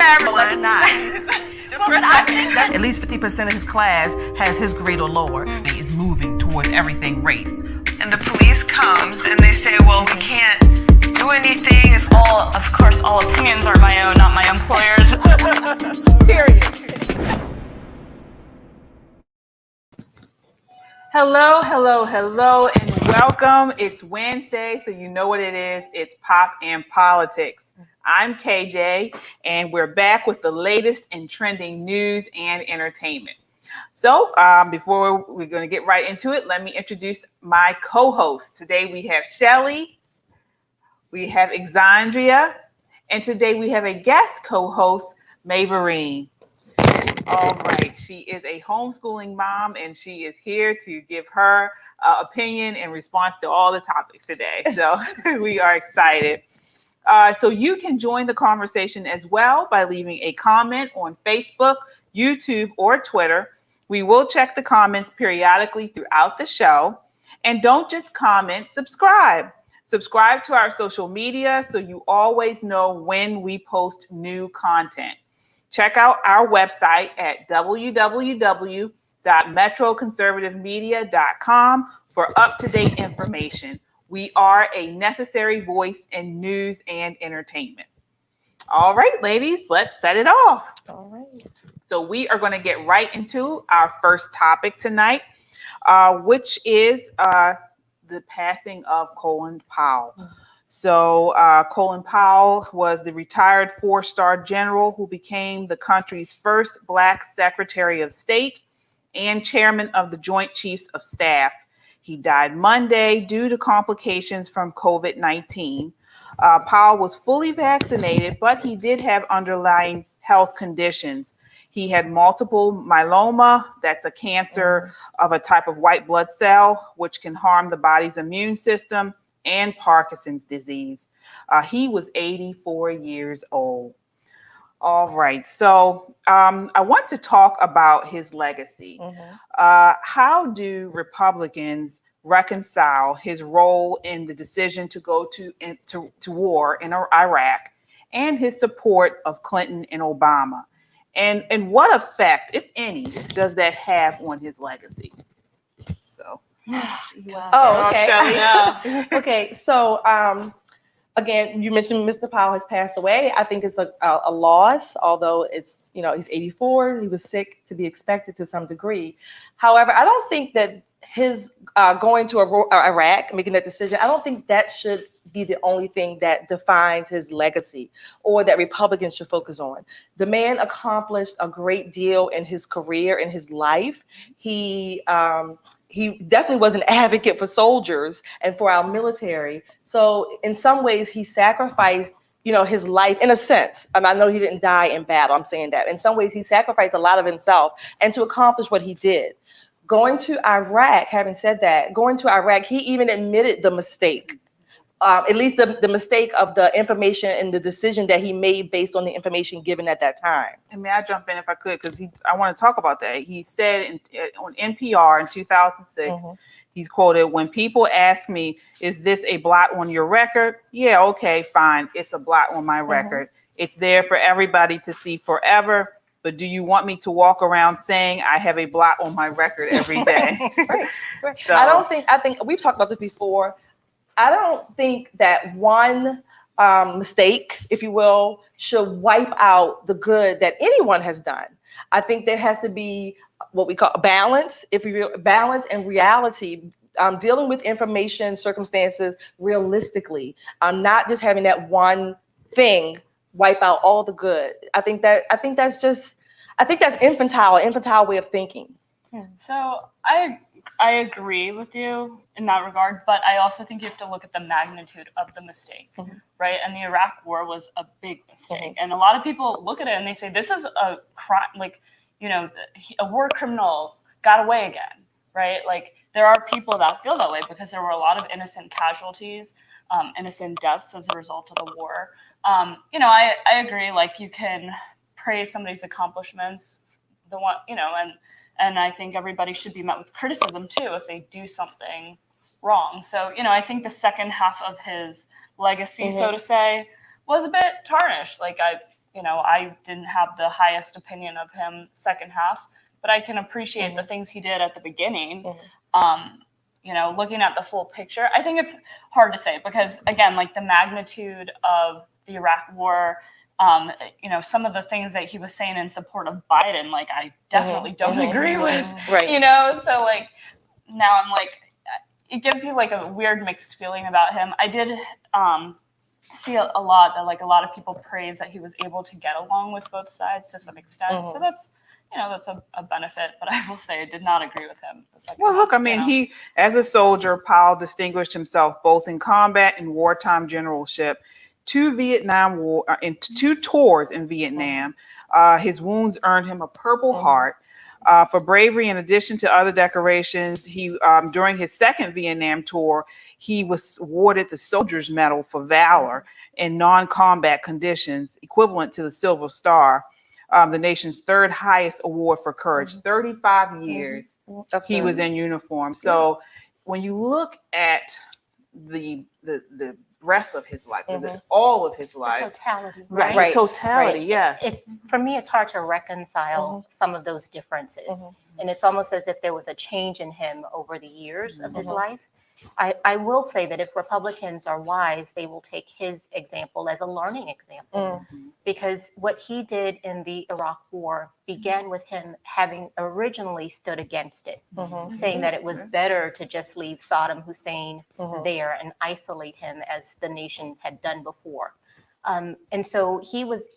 everyone. At least 50% of his class has his grade or lower. He is moving towards everything race. And the police comes and they say, well, we can't do anything. Of course, all opinions are my own, not my employer's. Period. Hello, and welcome. It's Wednesday, so you know what it is. It's Pop and Politics. I'm KJ, and we're back with the latest in trending news and entertainment. So before we're going to get right into it, let me introduce my co-hosts. Today we have Shelly, we have Xandria, and today we have a guest co-host, Maverine. All right, she is a homeschooling mom, and she is here to give her opinion in response to all the topics today. So we are excited. So you can join the conversation as well by leaving a comment on Facebook, YouTube, or Twitter. We will check the comments periodically throughout the show. And don't just comment, subscribe. Subscribe to our social media so you always know when we post new content. Check out our website at www.metroconservativemedia.com for up-to-date information. We are a necessary voice in news and entertainment. All right, ladies, let's set it off. All right. So we are going to get right into our first topic tonight, which is the passing of Colin Powell. So Colin Powell was the retired four-star general who became the country's first Black Secretary of State and chairman of the Joint Chiefs of Staff. He died Monday due to complications from COVID-19. Powell was fully vaccinated, but he did have underlying health conditions. He had multiple myeloma, that's a cancer of a type of white blood cell, which can harm the body's immune system, and Parkinson's disease. He was 84 years old. All right, so I want to talk about his legacy. How do Republicans reconcile his role in the decision to go to war in Iraq and his support of Clinton and Obama? And what effect, if any, does that have on his legacy? So, Okay. Okay, so again, you mentioned Mr. Powell has passed away. I think it's a loss, although it's, he's 84. He was sick, to be expected to some degree. However, I don't think that his going to Iraq, making that decision, I don't think that should be the only thing that defines his legacy or that Republicans should focus on. The man accomplished a great deal in his career, in his life. He definitely was an advocate for soldiers and for our military. So in some ways, he sacrificed, his life in a sense. I know he didn't die in battle. I'm saying that. In some ways, he sacrificed a lot of himself and to accomplish what he did. Going to Iraq, having said that, he even admitted the mistake. At least the mistake of the information and the decision that he made based on the information given at that time. And may I jump in if I could? Because I want to talk about that. He said on NPR in 2006, he's quoted, "When people ask me, is this a blot on your record? Yeah, okay, fine. It's a blot on my record. It's there for everybody to see forever. But do you want me to walk around saying I have a blot on my record every day?" Right. So, I think we've talked about this before. I don't think that one mistake, if you will, should wipe out the good that anyone has done. I think there has to be what we call balance, balance and reality, dealing with information, circumstances realistically, not just having that one thing wipe out all the good. I think that's infantile way of thinking. So I agree with you in that regard, but I also think you have to look at the magnitude of the mistake, right? And the Iraq War was a big mistake. And a lot of people look at it and they say, this is a crime, a war criminal got away again, right? Like, there are people that feel that way because there were a lot of innocent casualties, innocent deaths as a result of the war. I agree, like, you can praise somebody's accomplishments, and I think everybody should be met with criticism too if they do something wrong. So, I think the second half of his legacy, so to say, was a bit tarnished. Like, I didn't have the highest opinion of him second half, but I can appreciate the things he did at the beginning. Looking at the full picture, I think it's hard to say because, again, like the magnitude of the Iraq War, some of the things that he was saying in support of Biden, like I definitely don't agree with, right. So like now I'm like, it gives you like a weird mixed feeling about him. I did see a lot that like a lot of people praise that he was able to get along with both sides to some extent. So that's a benefit, but I will say I did not agree with him. Well, look, I mean, he, as a soldier, Powell distinguished himself both in combat and wartime generalship, two tours in Vietnam. His wounds earned him a Purple Heart. For bravery, in addition to other decorations, he during his second Vietnam tour, he was awarded the Soldier's Medal for valor in non-combat conditions, equivalent to the Silver Star, the nation's third highest award for courage. 35 years he was in uniform. So when you look at the breadth of his life, all of his life, Totality, right? Totality, yes. It's for me, it's hard to reconcile some of those differences, and it's almost as if there was a change in him over the years of his life. I will say that if Republicans are wise, they will take his example as a learning example, because what he did in the Iraq War began with him having originally stood against it, saying that it was better to just leave Saddam Hussein there and isolate him as the nations had done before. And so he was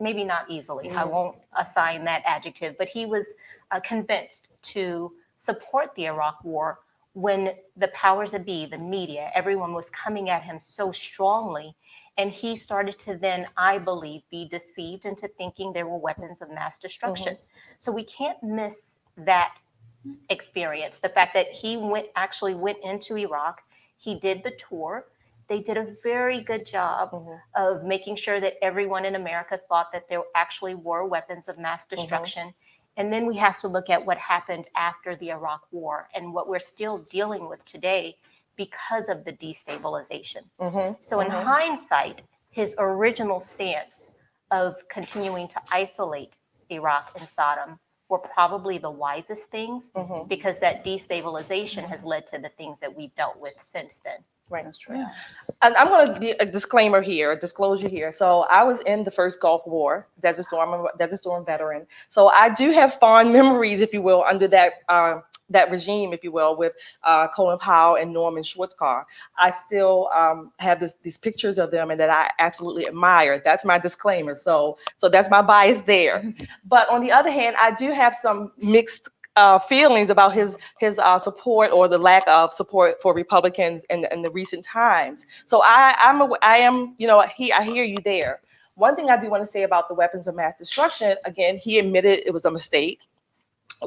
maybe not easily, I won't assign that adjective, but he was convinced to support the Iraq War when the powers that be, the media, everyone was coming at him so strongly. And he started to then, I believe, be deceived into thinking there were weapons of mass destruction. So we can't miss that experience. The fact that he actually went into Iraq, he did the tour. They did a very good job of making sure that everyone in America thought that there actually were weapons of mass destruction. And then we have to look at what happened after the Iraq War and what we're still dealing with today because of the destabilization. So in hindsight, his original stance of continuing to isolate Iraq and Saddam were probably the wisest things because that destabilization has led to the things that we've dealt with since then. Right. That's true. Yeah. And I'm going to be a disclosure here. So I was in the first Gulf War, Desert Storm veteran. So I do have fond memories, if you will, under that regime, if you will, with Colin Powell and Norman Schwarzkopf. I still have these pictures of them and that I absolutely admire. That's my disclaimer. So that's my bias there. But on the other hand, I do have some mixed feelings about his support or the lack of support for Republicans in the recent times. So I hear you there. One thing I do want to say about the weapons of mass destruction, again, he admitted it was a mistake.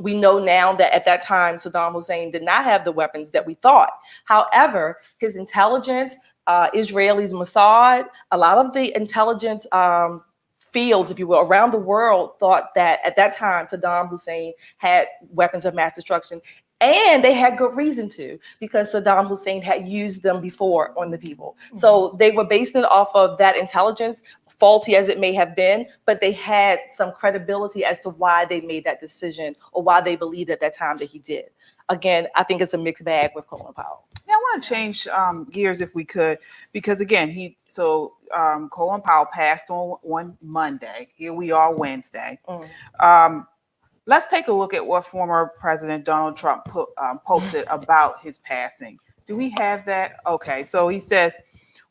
We know now that at that time, Saddam Hussein did not have the weapons that we thought. However, his intelligence, Israelis, Mossad, a lot of the intelligence fields, if you will, around the world thought that at that time Saddam Hussein had weapons of mass destruction, and they had good reason to, because Saddam Hussein had used them before on the people. So they were basing it off of that intelligence, faulty as it may have been, but they had some credibility as to why they made that decision or why they believed at that time that he did. Again, I think it's a mixed bag with Colin Powell. Yeah, I want to change gears if we could, because again, Colin Powell passed on Monday. Here we are Wednesday. Let's take a look at what former President Donald Trump posted about his passing. Do we have that? Okay, so he says,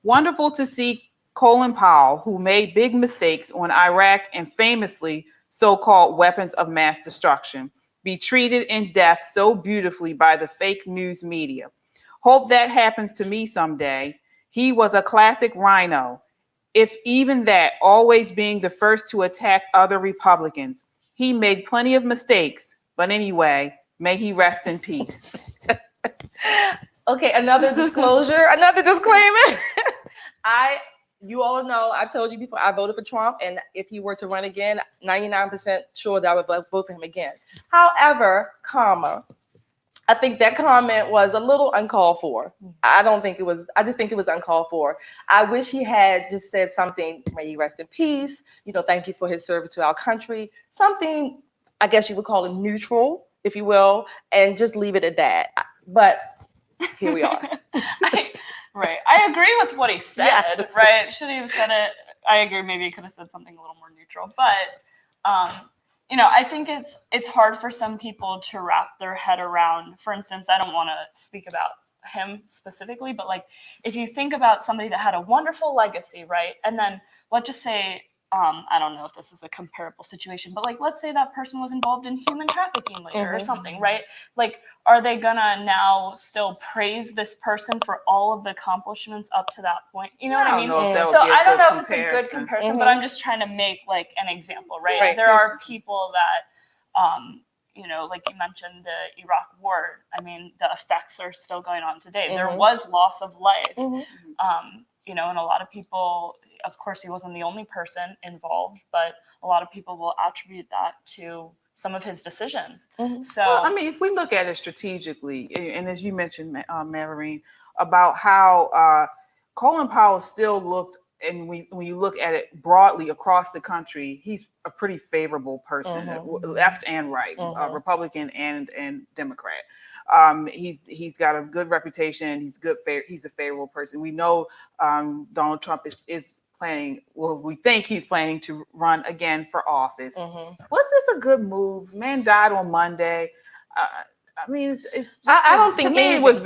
"Wonderful to see Colin Powell, who made big mistakes on Iraq and famously so-called weapons of mass destruction, be treated in death so beautifully by the fake news media. Hope that happens to me someday. He was a classic rhino. If even that, always being the first to attack other Republicans. He made plenty of mistakes, but anyway, may he rest in peace." Okay, another disclosure, another disclaimer. You all know, I told you before, I voted for Trump, and if he were to run again, 99% sure that I would vote for him again. However, I think that comment was a little uncalled for. I don't think it was. I just think it was uncalled for. I wish he had just said something. May he rest in peace. Thank you for his service to our country. Something, I guess you would call it neutral, if you will, and just leave it at that. But here we are. Right. I agree with what he said. Yes. Right. Should he have said it? I agree. Maybe he could have said something a little more neutral. But I think it's hard for some people to wrap their head around. For instance, I don't want to speak about him specifically, but like if you think about somebody that had a wonderful legacy, right? And then let's just say, I don't know if this is a comparable situation, but like let's say that person was involved in human trafficking later or something, right? Like, are they gonna now still praise this person for all of the accomplishments up to that point? You know what I mean? So I don't know if it's a good comparison, but I'm just trying to make like an example, right? There are people that, like you mentioned the Iraq War. I mean, the effects are still going on today. There was loss of life, and a lot of people, of course, he wasn't the only person involved, but a lot of people will attribute that to some of his decisions. So, well, I mean, if we look at it strategically, and as you mentioned, Maverine, about how Colin Powell still looked, and when you look at it broadly across the country, he's a pretty favorable person, left and right, Republican and Democrat. He's got a good reputation. He's a favorable person. We know Donald Trump is planning. Well, we think he's planning to run again for office. Was this a good move? Man died on Monday. I mean, I don't think to me it was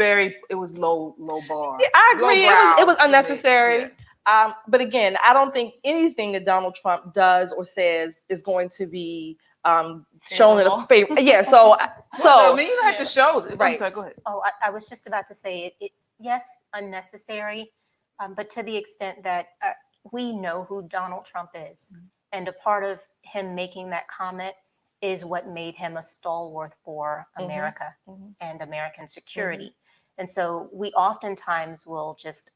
low bar. Yeah, I agree. It was unnecessary. Yeah. But again, I don't think anything that Donald Trump does or says is going to be shown in a favor. Yeah. So I mean, you don't have to show it. Right. I'm sorry, go ahead. Oh, I was just about to say it. Yes, unnecessary, but to the extent that we know who Donald Trump is, and a part of him making that comment is what made him a stalwart for America and American security. And so we oftentimes will just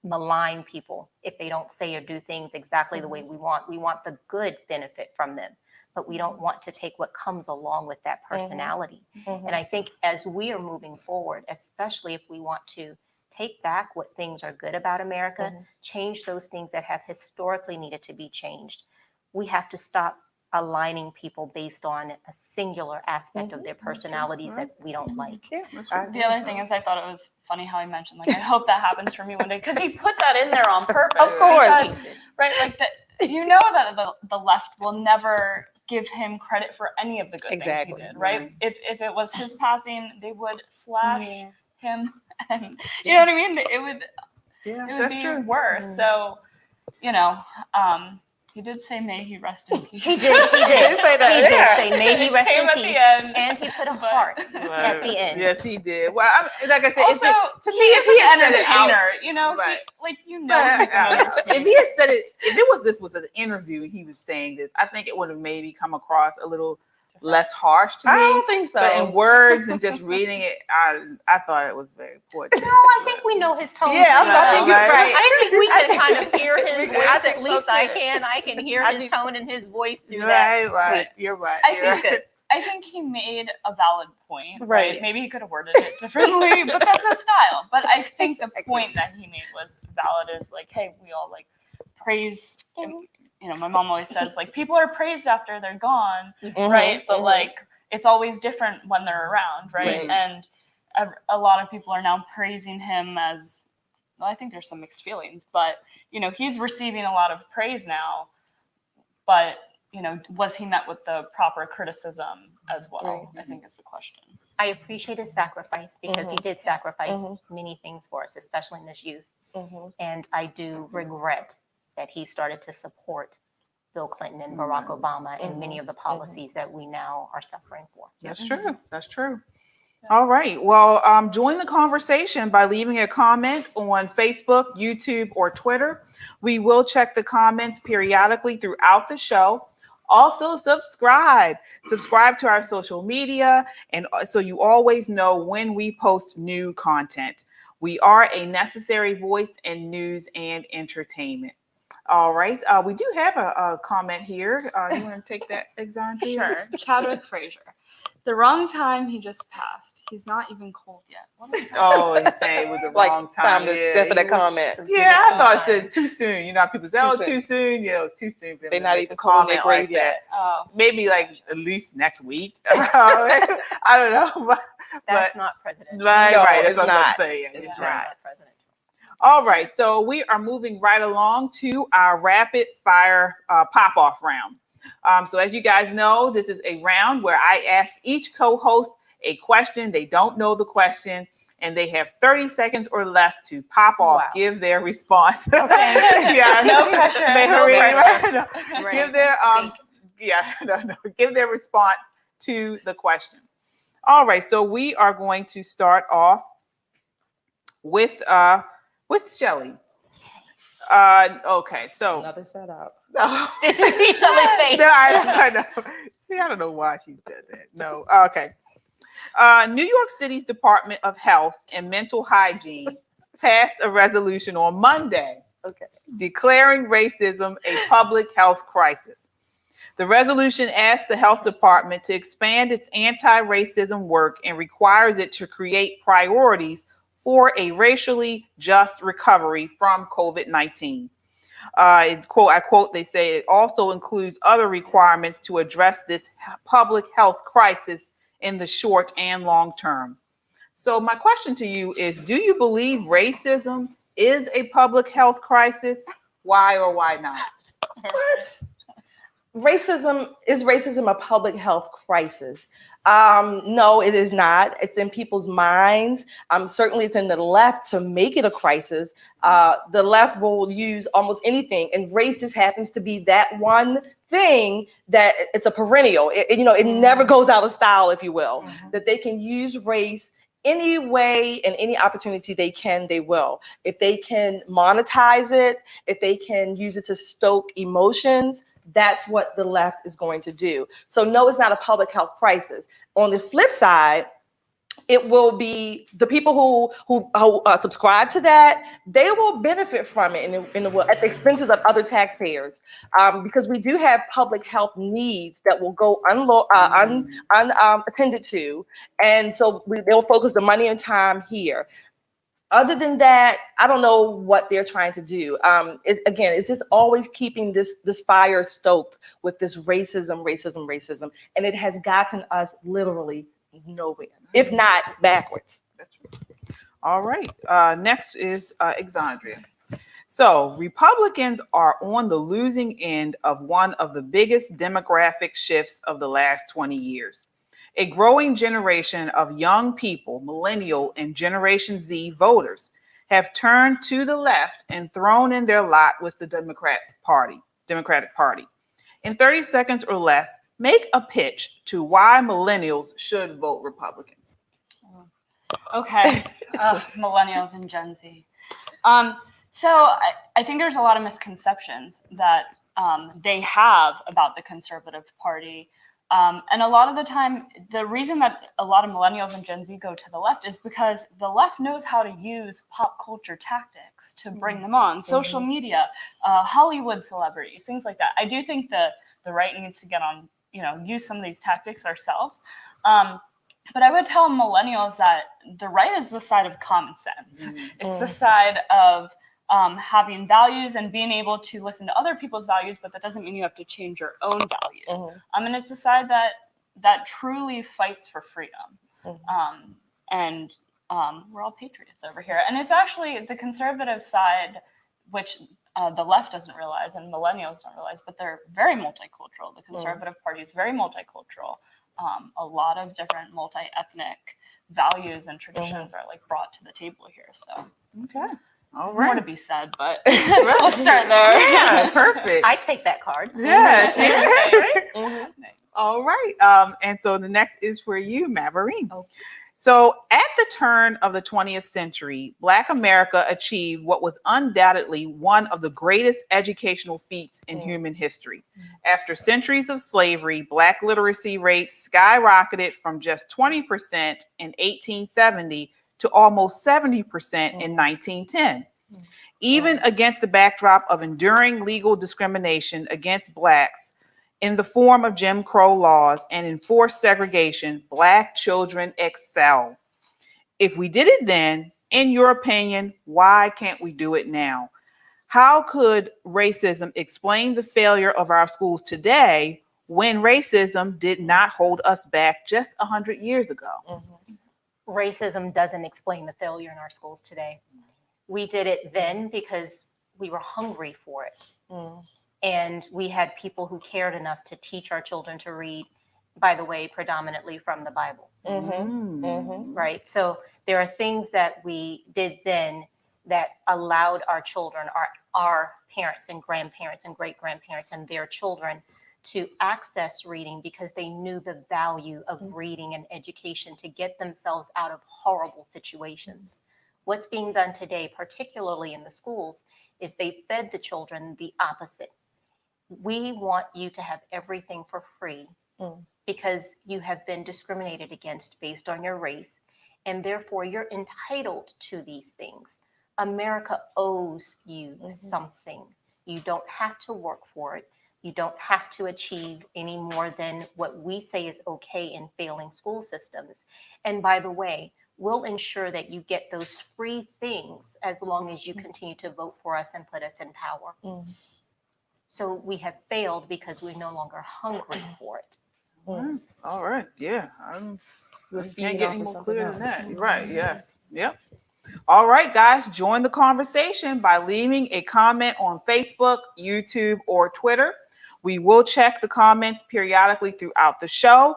malign people if they don't say or do things exactly the way we want. We want the good benefit from them, but we don't want to take what comes along with that personality. And I think as we are moving forward, especially if we want to take back what things are good about America, change those things that have historically needed to be changed, we have to stop aligning people based on a singular aspect of their personalities that we don't like. The other thing is, I thought it was funny how he mentioned, like, I hope that happens for me one day, because he put that in there on purpose. Of course. Because, right, like that the left will never give him credit for any of the good things he did, right? If it was his passing, they would slash him, and you know what I mean? It would be worse. So, he did say, "May he rest in peace." He did say that. He did say, "May he rest in peace," and he put a heart at the end. Yes, he did. Well, like I said, also, to me, if he had said it out, if he had said it, if this was an interview and he was saying this, I think it would have maybe come across a little less harsh to me. I don't think so. But in words and just reading it, I thought it was very poor. No, I think we know his tone. Yeah, I think you're right. I think we can kind of hear his voice. At least I can. I can hear his tone and his voice through that. Right. You're right. I think he made a valid point. Right. Maybe he could have worded it differently, but that's his style. But I think the point that he made was valid. Is like, hey, we all like praise. My mom always says, like, people are praised after they're gone, right? But like, it's always different when they're around, right? And a lot of people are now praising him as, well, I think there's some mixed feelings, but he's receiving a lot of praise now. But was he met with the proper criticism as well? I think is the question. I appreciate his sacrifice because he did sacrifice many things for us, especially in his youth. And I do regret that he started to support Bill Clinton and Barack Obama and many of the policies that we now are suffering for. That's true. That's true. All right. Well, join the conversation by leaving a comment on Facebook, YouTube, or Twitter. We will check the comments periodically throughout the show. Also, subscribe to our social media, and so you always know when we post new content. We are a necessary voice in news and entertainment. All right. We do have a comment here. You want to take that, Xandria? Sure. Chadwick Frazier. The wrong time he just passed. He's not even cold yet. What is that? Oh, he's saying it was the Like, wrong time. to Yeah, deafen that he was- comment. So give it Yeah, I some thought it time. said too soon. You know, how people say, Too "Oh, soon. too soon." Yeah, it was too soon. For him They're to not make even a cold in their comment grave like yet. that. Oh, Maybe like at least next week. I don't know, but That's not presidential. right, No, right. That's it's what I was about not. to say. Yeah, It's you're just right. not presidential. All right, so we are moving right along to our rapid fire pop off round. So as you guys know, this is a round where I ask each co-host a question. They don't know the question, and they have 30 seconds or less to pop off, Wow. give their response. Okay. Yeah, No pressure, They no hurry, pressure. right? No. Right. Give their give their response to the question. All right, so we are going to start off with Shelly. Okay, so Another setup. This is Shelly's face. No, I know. See, I don't know why she did that. No, okay. New York City's Department of Health and Mental Hygiene passed a resolution on Monday, declaring racism a public health crisis. The resolution asks the health department to expand its anti-racism work and requires it to create priorities for a racially just recovery from COVID-19. I quote, they say it also includes other requirements to address this public health crisis in the short and long term. So my question to you is, do you believe racism is a public health crisis? Why or why not? What? Is racism a public health crisis? No, it is not. It's in people's minds. Certainly it's in the left to make it a crisis. The left will use almost anything, and race just happens to be that one thing that it's a perennial. It never goes out of style, if you will, that they can use race any way and any opportunity they can, they will. If they can monetize it, if they can use it to stoke emotions, that's what the left is going to do. So no, it's not a public health crisis. On the flip side, it will be the people who subscribe to that. They will benefit from it at the expenses of other taxpayers, because we do have public health needs that will go unattended to, and so they'll focus the money and time here. Other than that, I don't know what they're trying to do. It's just always keeping this fire stoked with this racism, and it has gotten us literally nowhere, if not backwards. All right. Next is Xandria. So Republicans are on the losing end of one of the biggest demographic shifts of the last 20 years. A growing generation of young people, Millennial and Generation Z voters, have turned to the left and thrown in their lot with the Democratic Party. In 30 seconds or less, make a pitch to why Millennials should vote Republican. Okay, millennials and Gen Z. So I think there's a lot of misconceptions that they have about the conservative party. And a lot of the time, the reason that a lot of millennials and Gen Z go to the left is because the left knows how to use pop culture tactics to bring them on. Social media, Hollywood celebrities, things like that. I do think the right needs to get on, use some of these tactics ourselves. But I would tell millennials that the right is the side of common sense. It's the side of having values and being able to listen to other people's values, but that doesn't mean you have to change your own values. And it's a side that truly fights for freedom. And we're all patriots over here. And it's actually the conservative side, which the left doesn't realize and millennials don't realize, but they're very multicultural. The conservative party is very multicultural. A lot of different multi-ethnic values and traditions are brought to the table here. So Okay. All more right. to be said, but we'll start there. Yeah, perfect. I take that card. Yeah. All right. And so the next is for you, Maverine. Okay. So at the turn of the 20th century, Black America achieved what was undoubtedly one of the greatest educational feats in human history. After centuries of slavery, Black literacy rates skyrocketed from just 20% in 1870 to almost 70% in 1910. Even against the backdrop of enduring legal discrimination against Blacks in the form of Jim Crow laws and enforced segregation, Black children excel. if we did it then, in your opinion, why can't we do it now? How could racism explain the failure of our schools today when racism did not hold us back just 100 years ago? Racism doesn't explain the failure in our schools today. We did it then because we were hungry for it. And we had people who cared enough to teach our children to read, by the way, predominantly from the Bible. Right? So there are things that we did then that allowed our children, our parents and grandparents and great-grandparents and their children to access reading because they knew the value of reading and education to get themselves out of horrible situations. What's being done today, particularly in the schools, is they fed the children the opposite. We want you to have everything for free because you have been discriminated against based on your race, and therefore you're entitled to these things. America owes you something. You don't have to work for it. You don't have to achieve any more than what we say is okay in failing school systems. And by the way, we'll ensure that you get those free things as long as you continue to vote for us and put us in power. So we have failed because we're no longer hungry for it. All right. Yeah. We're Can't feeding get off any of more something clear than else. that. You're right. Yes. Yep. All right, guys. Join the conversation by leaving a comment on Facebook, YouTube, or Twitter. We will check the comments periodically throughout the show.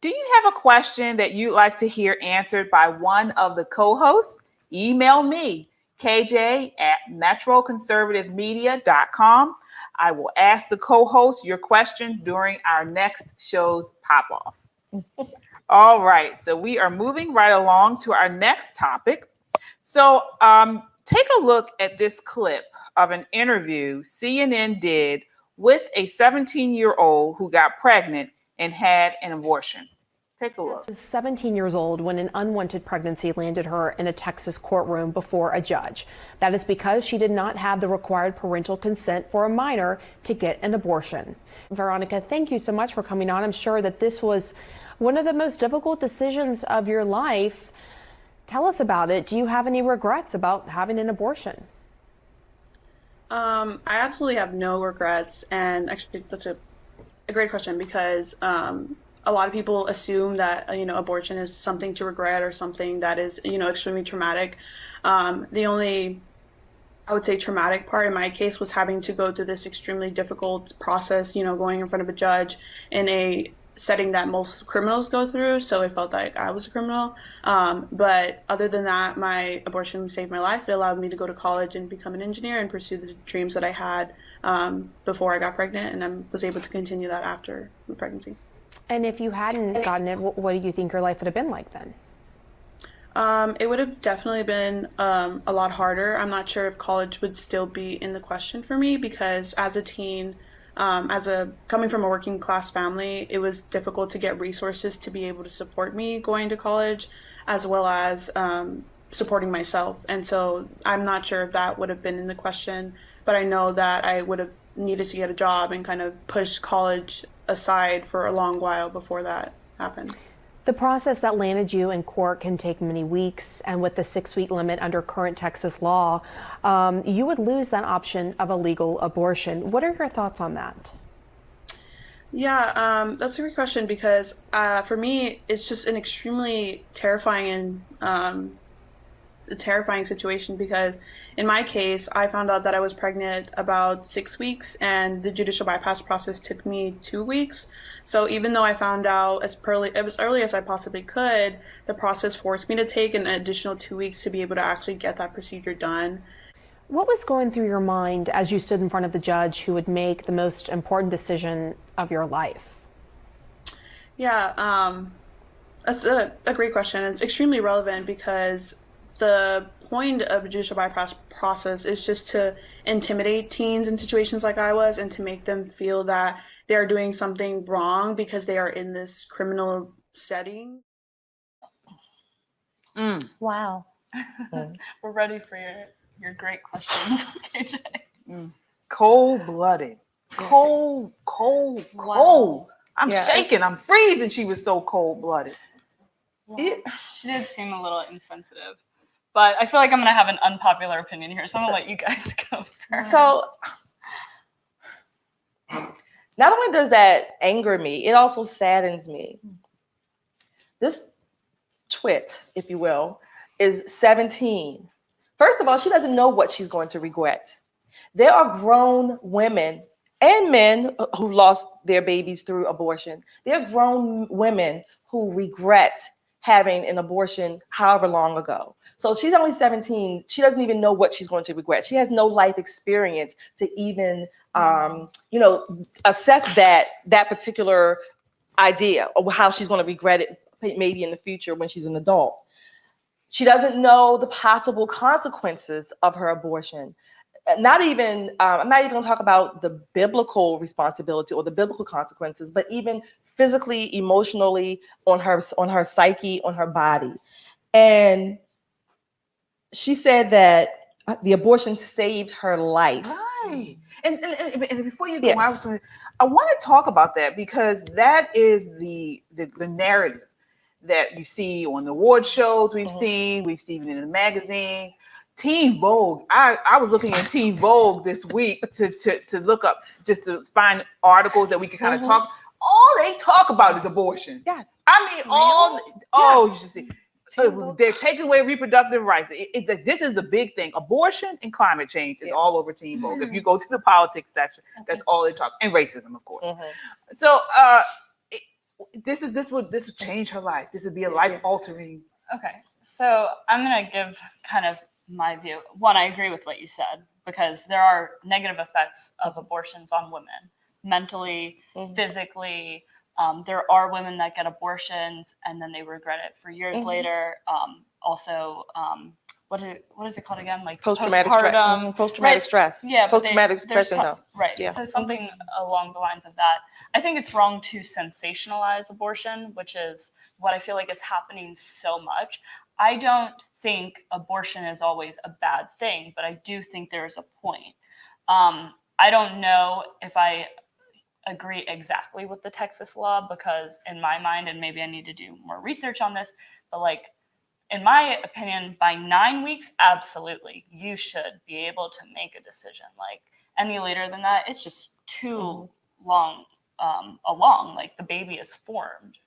Do you have a question that you'd like to hear answered by one of the co-hosts? Email me, kj@metroconservativemedia.com. I will ask the co-host your question during our next show's pop-off. All right, so we are moving right along to our next topic. So take a look at this clip of an interview CNN did with a 17-year-old who got pregnant and had an abortion. Take a look. 17 years old when an unwanted pregnancy landed her in a Texas courtroom before a judge. That is because she did not have the required parental consent for a minor to get an abortion. Veronica, thank you so much for coming on. I'm sure that this was one of the most difficult decisions of your life. Tell us about it. Do you have any regrets about having an abortion? I absolutely have no regrets, and actually that's a great question because a lot of people assume that abortion is something to regret or something that is extremely traumatic. The only, I would say, traumatic part in my case was having to go through this extremely difficult process, going in front of a judge in a setting that most criminals go through, so it felt like I was a criminal. But other than that, my abortion saved my life. It allowed me to go to college and become an engineer and pursue the dreams that I had before I got pregnant, and I was able to continue that after the pregnancy. And if you hadn't gotten it, what do you think your life would have been like then? It would have definitely been a lot harder. I'm not sure if college would still be in the question for me because as a teen, coming from a working class family, it was difficult to get resources to be able to support me going to college, as well as supporting myself. And so I'm not sure if that would have been in the question, but I know that I would have needed to get a job and kind of push college aside for a long while before that happened. The process that landed you in court can take many weeks, and with the 6-week limit under current Texas law, you would lose that option of a legal abortion. What are your thoughts on that? Yeah, that's a great question because for me, it's just an extremely terrifying situation because in my case, I found out that I was pregnant about 6 weeks and the judicial bypass process took me 2 weeks. So even though I found out as early as I possibly could, the process forced me to take an additional 2 weeks to be able to actually get that procedure done. What was going through your mind as you stood in front of the judge who would make the most important decision of your life? Yeah, that's a great question. It's extremely relevant because the point of a judicial bypass process is just to intimidate teens in situations like I was and to make them feel that they are doing something wrong because they are in this criminal setting. Wow. We're ready for your great questions, KJ. Cold-blooded. Cold. I'm shaking. I'm freezing. She was so cold-blooded. She did seem a little insensitive. But I feel like I'm going to have an unpopular opinion here, so I'm going to let you guys go first. So, not only does that anger me, it also saddens me. This twit, if you will, is 17. First of all, she doesn't know what she's going to regret. There are grown women and men who lost their babies through abortion. There are grown women who regret having an abortion however long ago. So she's only 17. She doesn't even know what she's going to regret. She has no life experience to even, assess that particular idea or how she's going to regret it maybe in the future when she's an adult. She doesn't know the possible consequences of her abortion. I'm not even going to talk about the biblical responsibility or the biblical consequences, but even physically, emotionally, on her psyche, on her body. And she said that the abortion saved her life. Right. And before you go, I want to talk about that because that is the narrative that you see on the award shows we've seen it in the magazine. Teen Vogue. I was looking at Teen Vogue this week to look up, just to find articles that we could kind of talk. All they talk about is abortion. Yes. I mean, you should see. They're taking away reproductive rights. This is the big thing. Abortion and climate change is all over Teen Vogue. If you go to the politics section, that's all they talk. And racism, of course. So this would change her life. This would be a life altering. Okay. So I'm going to give kind of my view. One, I agree with what you said because there are negative effects of abortions on women, mentally, physically. There are women that get abortions and then they regret it for years later. Also, what is it called again? Like post-traumatic stress. Post-traumatic stress. Yeah, post-traumatic stress syndrome. Right. Yeah. So something along the lines of that. I think it's wrong to sensationalize abortion, which is what I feel like is happening so much. I don't think abortion is always a bad thing, but I do think there is a point. I don't know if I agree exactly with the Texas law because in my mind, and maybe I need to do more research on this, but like in my opinion, by 9 weeks, absolutely, you should be able to make a decision. Like any later than that, it's just too long along. Like the baby is formed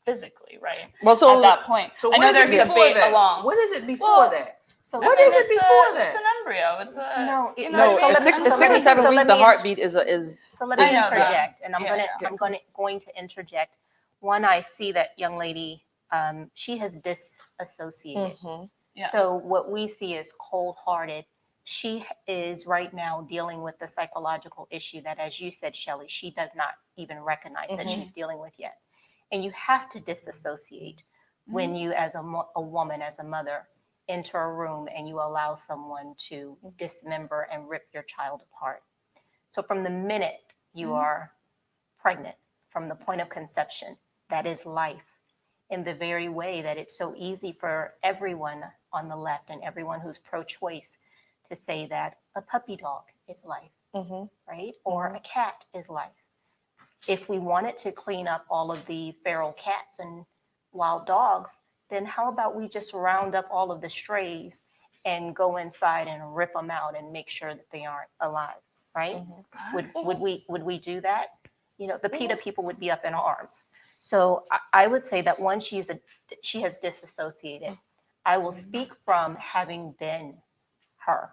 physically, right? Well, so at that point, so I know there's a debate along. What is it before that? So what is it before that? It's an embryo. It's a no. It's 6 to 7 weeks. The heartbeat is. So let me interject, and I'm going to interject. One, I see that young lady. She has disassociated. So what we see is cold-hearted. She is right now dealing with the psychological issue that, as you said, Shelly, she does not even recognize that she's dealing with yet. And you have to disassociate when you, as a woman, as a mother, enter a room and you allow someone to dismember and rip your child apart. So from the minute you are pregnant, from the point of conception, that is life. In the very way that it's so easy for everyone on the left and everyone who's pro-choice to say that a puppy dog is life, right? Or a cat is life. If we wanted to clean up all of the feral cats and wild dogs, then how about we just round up all of the strays and go inside and rip them out and make sure that they aren't alive, right? Would we do that? You know, the PETA people would be up in arms. So I would say that once she has disassociated, I will speak from having been her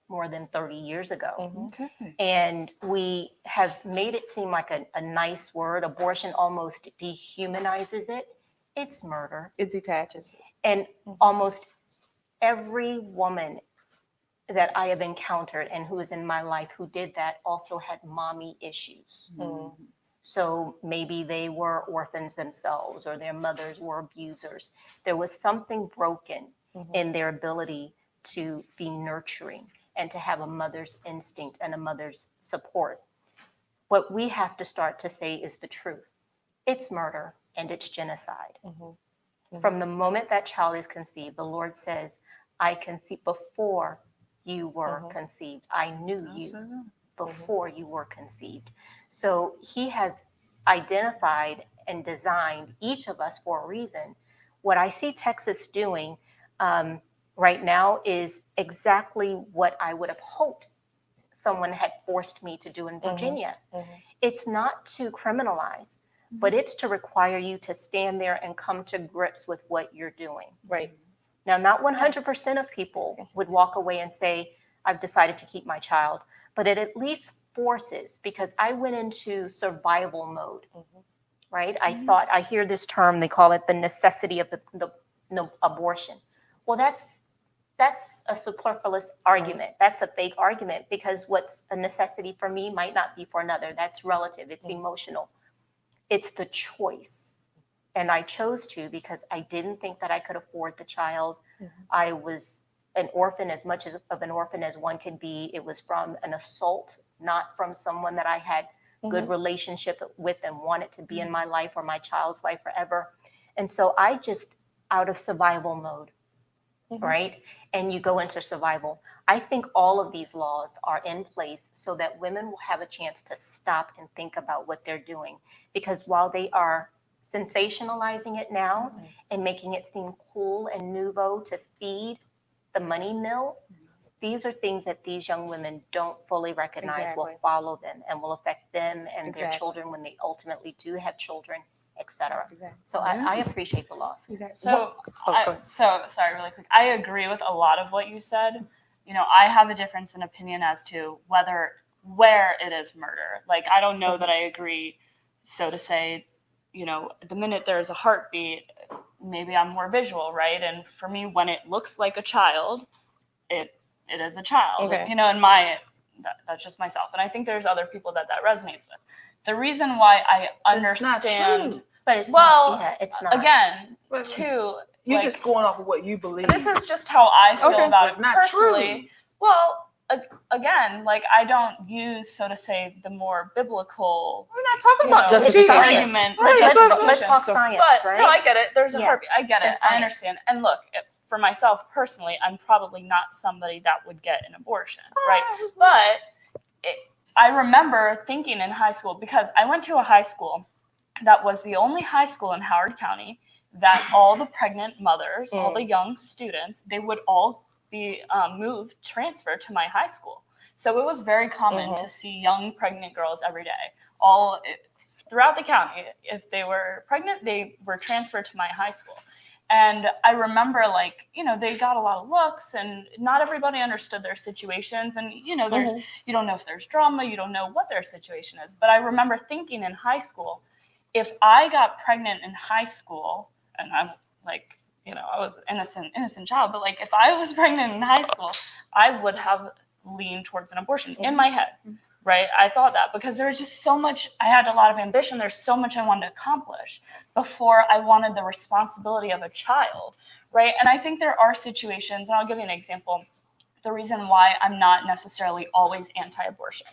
more than 30 years ago. And we have made it seem like a nice word. Abortion almost dehumanizes it. It's murder. It detaches. And almost every woman that I have encountered and who is in my life who did that also had mommy issues. So maybe they were orphans themselves or their mothers were abusers. There was something broken in their ability to be nurturing and to have a mother's instinct and a mother's support. What we have to start to say is the truth. It's murder and it's genocide. From the moment that child is conceived, the Lord says, I conceived before you were conceived. I knew you before you were conceived. So he has identified and designed each of us for a reason. What I see Texas doing right now is exactly what I would have hoped someone had forced me to do in Virginia. It's not to criminalize, but it's to require you to stand there and come to grips with what you're doing. Right. Now, not 100% of people would walk away and say, I've decided to keep my child, but it at least forces, because I went into survival mode, right? I hear this term, they call it the necessity of the abortion. Well, that's a superfluous argument. That's a fake argument, because what's a necessity for me might not be for another. That's relative. It's emotional. It's the choice. And I chose to because I didn't think that I could afford the child. I was an orphan, as much of an orphan as one could be. It was from an assault, not from someone that I had good relationship with and wanted to be in my life or my child's life forever. And so I just, out of survival mode, right? And you go into survival. I think all of these laws are in place so that women will have a chance to stop and think about what they're doing. Because while they are sensationalizing it now and making it seem cool and nouveau to feed the money mill, these are things that these young women don't fully recognize will follow them and will affect them and their children when they ultimately do have children, etc. So I appreciate the laws. So, sorry, really quick. I agree with a lot of what you said. You know, I have a difference in opinion as to where it is murder. Like, I don't know that I agree. So to say, you know, the minute there's a heartbeat, maybe I'm more visual, right? And for me, when it looks like a child, it is a child. You know, in that's just myself. And I think there's other people that resonates with. The reason why I understand, it's not true. But it's well, not, it's not. Again, too, You're like, just going off of what you believe. this is just how I feel about It's it not personally. true. Well, again, like, I don't use, so to say, the more biblical. We're not talking about It's just science. argument. Let's talk science, But right? no, I get it. There's a heartbeat. I get it. There's I science. understand. And look, for myself personally, I'm probably not somebody that would get an abortion, right? But I remember thinking in high school, because I went to a high school that was the only high school in Howard County that all the pregnant mothers, all the young students, they would all be transferred to my high school. So it was very common to see young pregnant girls every day, throughout the county. If they were pregnant, they were transferred to my high school. And I remember, like, you know, they got a lot of looks, and not everybody understood their situations. And, you know, you don't know if there's drama, you don't know what their situation is. But I remember thinking in high school, if I got pregnant in high school, and I'm like, you know, I was an innocent child, but like, if I was pregnant in high school, I would have leaned towards an abortion in my head, right? I thought that because there was just so much, I had a lot of ambition. There's so much I wanted to accomplish before I wanted the responsibility of a child, right? And I think there are situations, and I'll give you an example, the reason why I'm not necessarily always anti-abortion.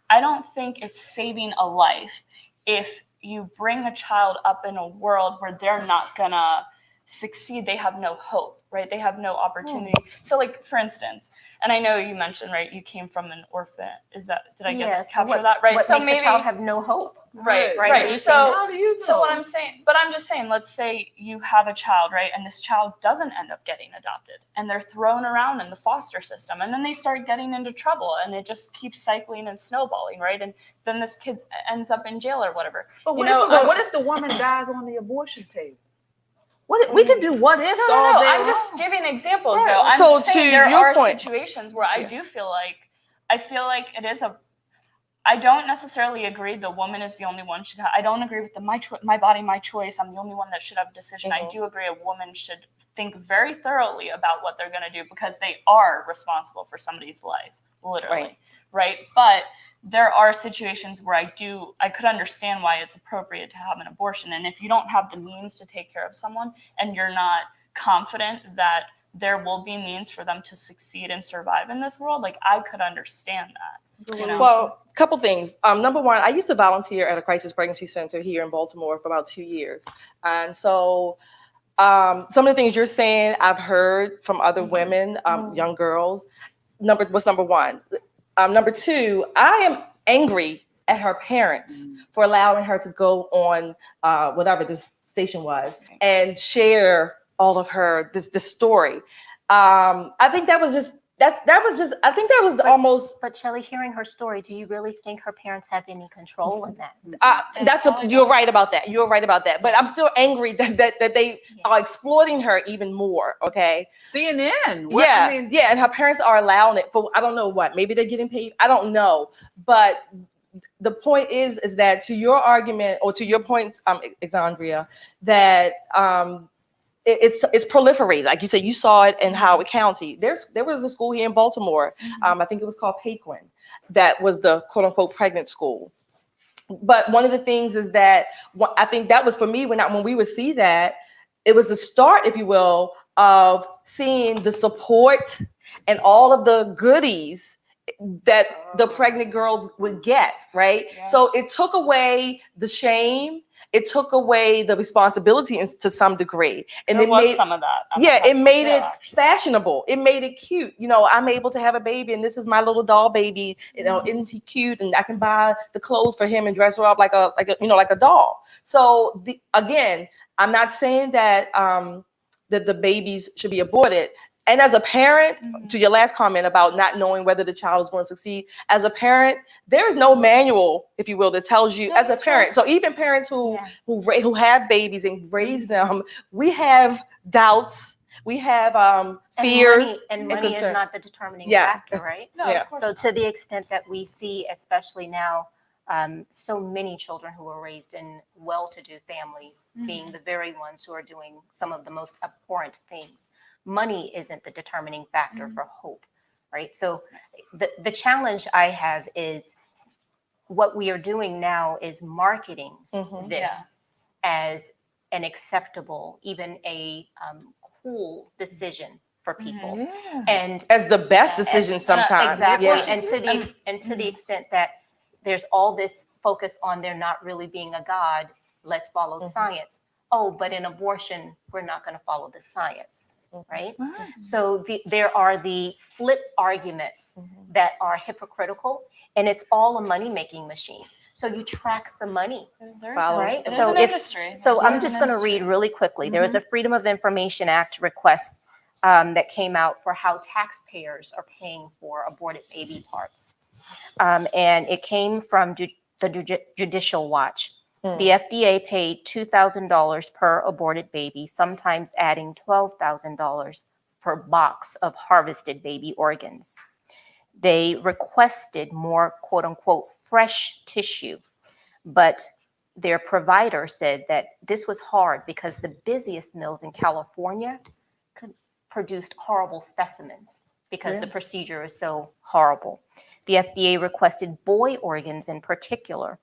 I don't think it's saving a life if you bring a child up in a world where they're not gonna succeed. They have no hope, right? They have no opportunity. So, like, for instance, and I know you mentioned, right, you came from an orphan. Did I capture that right? What So makes maybe a child have no hope? right. So how do you know? So what I'm saying, but I'm just saying, let's say you have a child, right, and this child doesn't end up getting adopted, and they're thrown around in the foster system, and then they start getting into trouble, and it just keeps cycling and snowballing, right? And then this kid ends up in jail or whatever. But what if the woman dies on the abortion table? We can do what ifs all day. I'm just giving examples, Right. though. I'm So saying to there your are point- situations where I do feel like, it is I don't necessarily agree the woman is the only one should have. I don't agree with my body, my choice. I'm the only one that should have a decision. I do agree a woman should think very thoroughly about what they're going to do, because they are responsible for somebody's life, literally, right? But there are situations where I could understand why it's appropriate to have an abortion. And if you don't have the means to take care of someone, and you're not confident that there will be means for them to succeed and survive in this world, like, I could understand that. You know? Well, a couple things. Number one, I used to volunteer at a crisis pregnancy center here in Baltimore for about 2 years. And so some of the things you're saying, I've heard from other women, young girls. Number one. Number two, I am angry at her parents for allowing her to go on whatever this station was and share all of her this story. I think that was just I think that was almost. But Shelly, hearing her story, do you really think her parents have any control in that? You're right about that. You're right about that. But I'm still angry that they are exploiting her even more. Okay. CNN. Yeah, and her parents are allowing it for I don't know what. Maybe they're getting paid. I don't know. But the point is that to your argument or to your point, Xandria, that it's proliferated. Like you said, you saw it in Howard County. There was a school here in Baltimore. I think it was called Paquin. That was the quote unquote pregnant school. But one of the things is that I think that was for me when we would see that, it was the start, if you will, of seeing the support and all of the goodies that the pregnant girls would get, right? Yeah. So it took away the shame. It took away the responsibility to some degree. And there was some of that. It made it fashionable. It made it cute. You know, I'm able to have a baby and this is my little doll baby. You know, isn't he cute? And I can buy the clothes for him and dress her up like a doll. So again, I'm not saying that that the babies should be aborted. And as a parent, to your last comment about not knowing whether the child is going to succeed, as a parent, there is no manual, if you will, that tells you as a parent. So even parents who have babies and raise them, we have doubts, we have fears, and money is not the determining factor, right? No, of course so not. To the extent that we see, especially now, so many children who are raised in well-to-do families being the very ones who are doing some of the most abhorrent things. Money isn't the determining factor for hope, right? So the challenge I have is what we are doing now is marketing this as an acceptable, even a cool decision for people, and as the best decision sometimes. Exactly, and to the extent that there's all this focus on there not really being a God. Let's follow science. Oh, but in abortion, we're not going to follow the science. Right? So there are the flip arguments that are hypocritical, and it's all a money-making machine. So you track the money, right? So I'm just going to read really quickly. There is a Freedom of Information Act request that came out for how taxpayers are paying for aborted baby parts. And it came from the Judicial Watch. The FDA paid $2,000 per aborted baby, sometimes adding $12,000 per box of harvested baby organs. They requested more, quote unquote, fresh tissue, but their provider said that this was hard because the busiest mills in California produced horrible specimens because the procedure is so horrible. The FDA requested boy organs in particular,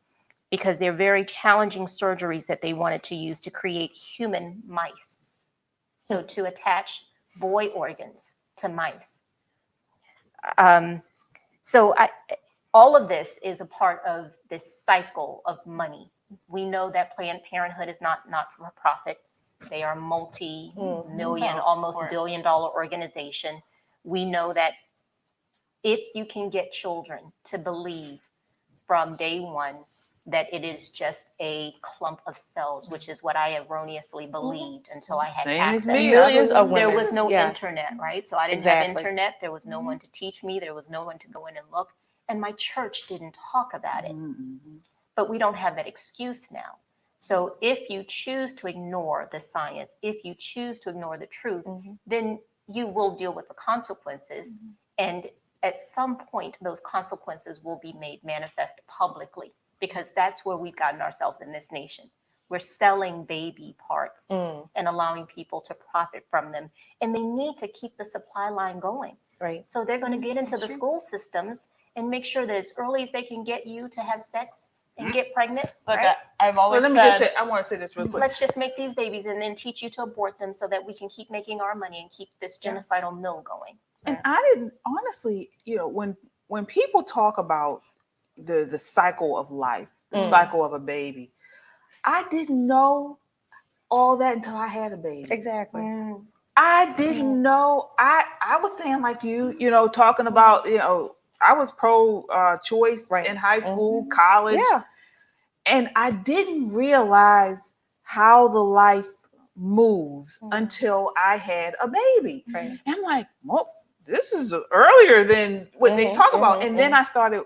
because they're very challenging surgeries that they wanted to use to create human mice. So to attach boy organs to mice. All of this is a part of this cycle of money. We know that Planned Parenthood is not for profit. They are multi-million, almost billion-dollar organization. We know that if you can get children to believe from day one that it is just a clump of cells, which is what I erroneously believed until I had access. Millions of women. There was no internet, right? So I didn't have internet. There was no one to teach me. There was no one to go in and look. And my church didn't talk about it. But we don't have that excuse now. So if you choose to ignore the science, if you choose to ignore the truth, then you will deal with the consequences. And at some point, those consequences will be made manifest publicly. Because that's where we've gotten ourselves in this nation. We're selling baby parts and allowing people to profit from them. And they need to keep the supply line going. Right. So they're going to get into the school systems and make sure that as early as they can get you to have sex and get pregnant. Look, right? I've always let me just say, I want to say this real quick. Let's just make these babies and then teach you to abort them so that we can keep making our money and keep this genocidal mill going. And I didn't, honestly, when people talk about the cycle of life, the cycle of a baby, I didn't know all that until I had a baby. Exactly. I didn't know. I was saying like you know, talking about, pro choice Right. in high school, college, Yeah. and I didn't realize how the life moves until I had a baby. Right. And I'm like, well, this is earlier than what they talk about. And then I started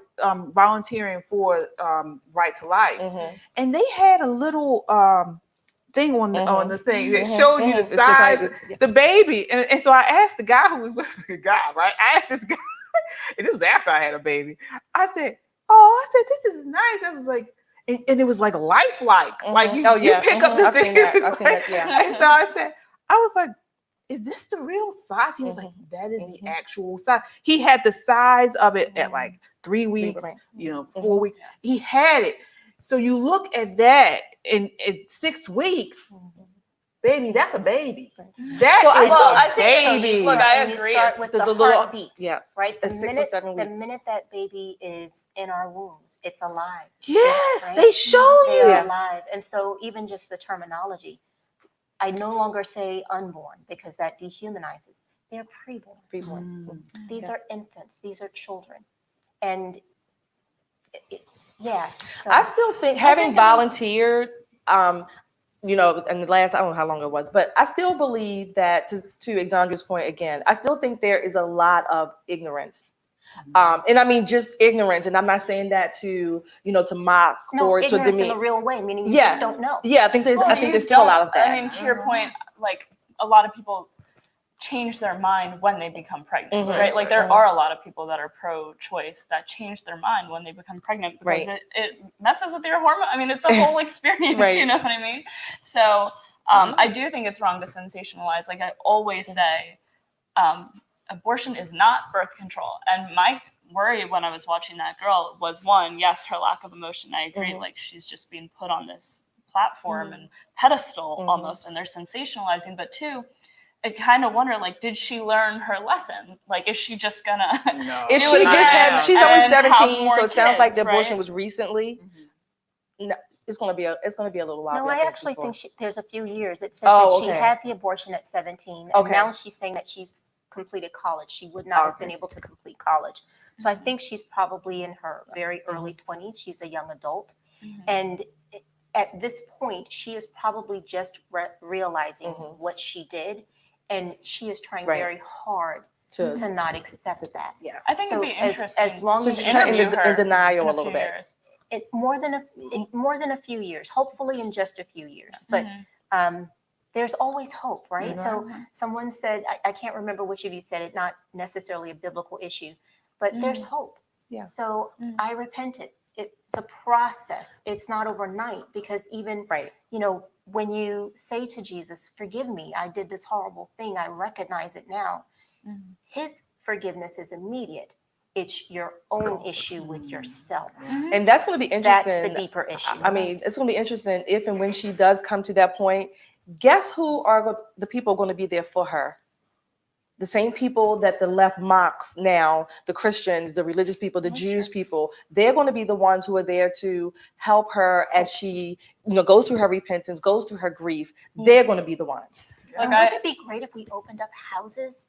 volunteering for Right to Life, and they had a little thing on the thing that showed you the size of the baby. And so I asked the guy who was with me, right? I asked this guy, and this was after I had a baby. I said, this is nice. I was like, and it was like lifelike. Like you pick up the thing. I've seen that, yeah. And so I was like, is this the real size? He was like, that is the actual size. He had the size of it at like 3 weeks, 4 weeks. He had it. So you look at that in 6 weeks, baby, that's a baby. That is a baby. Look, I You agree. start It's with the the little- heartbeat, Yeah. right? The 6 or 7 the weeks. minute that baby is in our wombs, it's alive. Yes, Right? they show They you. are alive. And so even just the terminology, I no longer say unborn because that dehumanizes. They're preborn. Preborn. These are infants. These are children. And yeah. So I still think having volunteered, in the last, I don't know how long it was, but I still believe that to Xandria's point again, I still think there is a lot of ignorance. And I mean, just ignorance. And I'm not saying that to mock or to ignorance in demean. a real way, meaning you Yeah. just don't know. Yeah, I think there's still a lot of that. I mean, to your point, like a lot of people change their mind when they become pregnant, right? Like there are a lot of people that are pro-choice that change their mind when they become pregnant because it messes with your hormone. I mean, it's a whole experience, you know what I mean? So I do think it's wrong to sensationalize. Like I always say, abortion is not birth control. And my worry when I was watching that girl was one, yes, her lack of emotion. I agree. Like she's just being put on this platform and pedestal almost, and they're sensationalizing. But two, I kind of wonder, like, did she learn her lesson? Like, is she just gonna? No. If do she it just again she's only and have 17, more so it sounds like the kids, abortion right? was recently. No, it's gonna be a little while. No, yet, I actually before. think there's a few years. It said Oh, that she okay. had the abortion at 17, and Okay. now she's saying that she's completed college. She would not have been able to complete college. So I think she's probably in her very early 20s. She's a young adult. And at this point, she is probably just realizing what she did. And she is trying very hard to not accept that. Yeah. I think So it'd be interesting. as long So as she's you kind of interview her in denial in a little bit. years. more than a few years, hopefully in just a few years. But there's always hope, right? So someone said, I can't remember which of you said it, not necessarily a biblical issue, but there's hope. Yeah. So I repented. It's a process. It's not overnight because even, when you say to Jesus, forgive me, I did this horrible thing. I recognize it now. His forgiveness is immediate. It's your own issue with yourself. And that's going to be interesting. That's the deeper issue. I mean, it's going to be interesting if and when she does come to that point. Guess who are the people going to be there for her? The same people that the left mocks now, the Christians, the religious people, the Jews people, they're going to be the ones who are there to help her as she, goes through her repentance, goes through her grief. They're going to be the ones. Like, wouldn't it be great if we opened up houses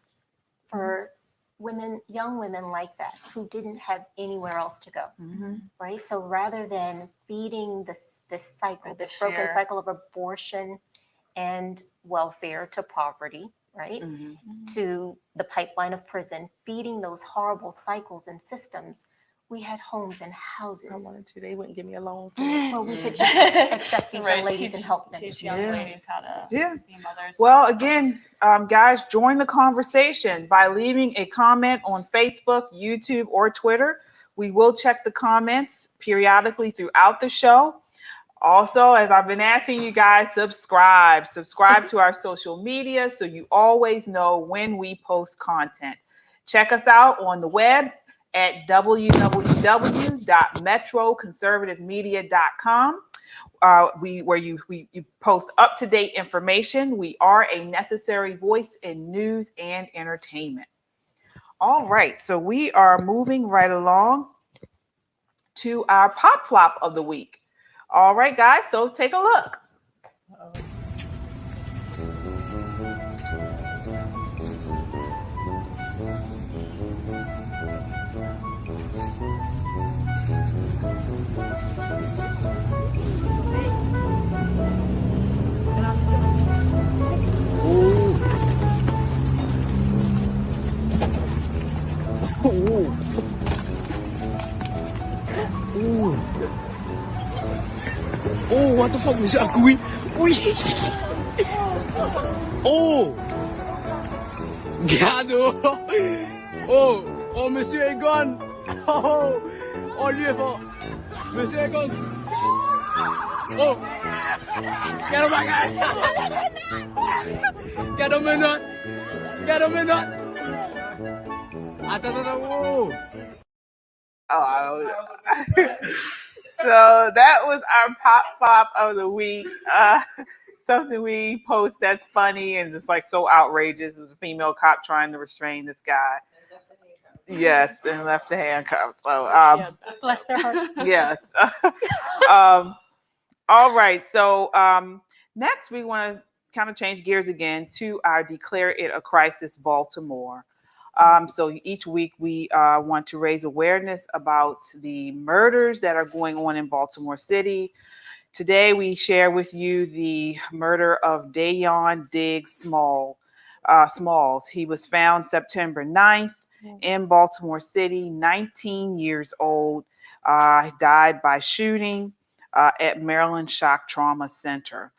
for women, young women like that, who didn't have anywhere else to go, right? So rather than feeding this cycle, this broken cycle of abortion and welfare to poverty, right, to the pipeline of prison, feeding those horrible cycles and systems, we had homes and houses. I wanted to. They wouldn't give me a loan. Well, we could just accept these young ladies and help them. Teach young ladies how to be mothers. Well, again, guys, join the conversation by leaving a comment on Facebook, YouTube, or Twitter. We will check the comments periodically throughout the show. Also, as I've been asking you guys, subscribe to our social media so you always know when we post content. Check us out on the web at www.metroconservativemedia.com, where you post up-to-date information. We are a necessary voice in news and entertainment. All right, so we are moving right along to our pop flop of the week. All right, guys, so take a look. Oh, what the fuck, monsieur aku, oui. Oui. Oh. Gado. Oh, monsieur est gone. Oh, lui est fort. Monsieur est gone. Oh. Get him back. Get him in that. Get him in that. Oh. Oh. So that was our pop flop of the week. Something we post that's funny and just like so outrageous. It was a female cop trying to restrain this guy. Yes, and left the handcuffs. So Bless their heart. yes. All right. So next we want to kind of change gears again to our Declare It a Crisis Baltimore. So each week we want to raise awareness about the murders that are going on in Baltimore City. Today we share with you the murder of Dayon Diggs Smalls. He was found September 9th in Baltimore City, 19 years old, died by shooting at Maryland Shock Trauma Center.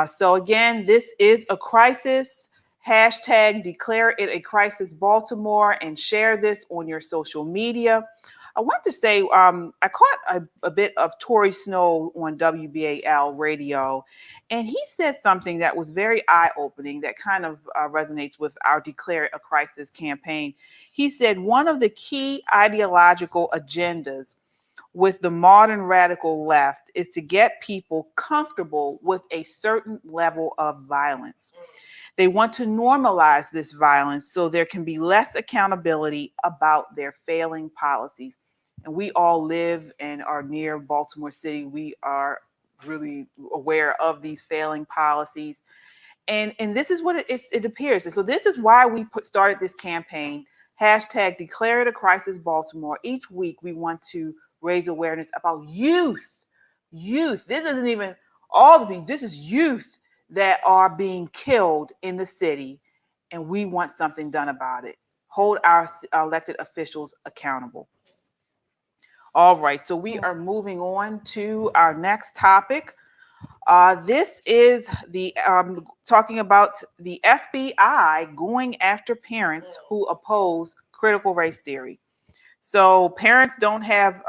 So again, this is a crisis. Hashtag Declare It a Crisis Baltimore and share this on your social media. I want to say I caught a bit of Tory Snow on WBAL radio, and he said something that was very eye-opening that kind of resonates with our Declare It a Crisis campaign. He said one of the key ideological agendas with the modern radical left is to get people comfortable with a certain level of violence. They want to normalize this violence so there can be less accountability about their failing policies. And we all live and are near Baltimore City. We are really aware of these failing policies. And this is what it appears. And so this is why we started this campaign, hashtag Declare It a Crisis Baltimore. Each week we want to raise awareness about youth. This isn't even all the people. This is youth that are being killed in the city, and we want something done about it. Hold our elected officials accountable. All right, so we are moving on to our next topic. This is the talking about the FBI going after parents who oppose critical race theory. So parents don't have,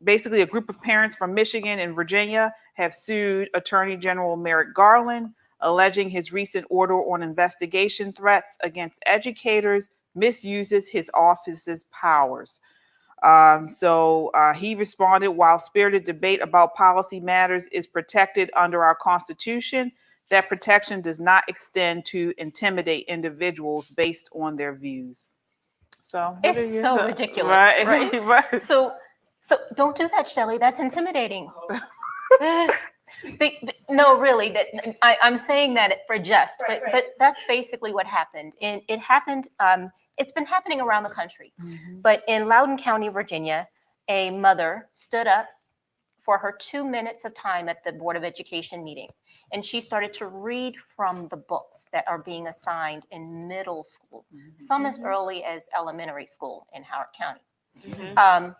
basically a group of parents from Michigan and Virginia have sued Attorney General Merrick Garland, alleging his recent order on investigation threats against educators misuses his office's powers. So he responded, while spirited debate about policy matters is protected under our Constitution, that protection does not extend to intimidate individuals based on their views. So It's so ridiculous, right? right? So don't do that, Shelly. That's intimidating. No, really. I'm saying that for jest, but that's basically what happened. And it happened. It's been happening around the country, but in Loudoun County, Virginia, a mother stood up for her 2 minutes of time at the Board of Education meeting, and she started to read from the books that are being assigned in middle school, some as early as elementary school in Howard County.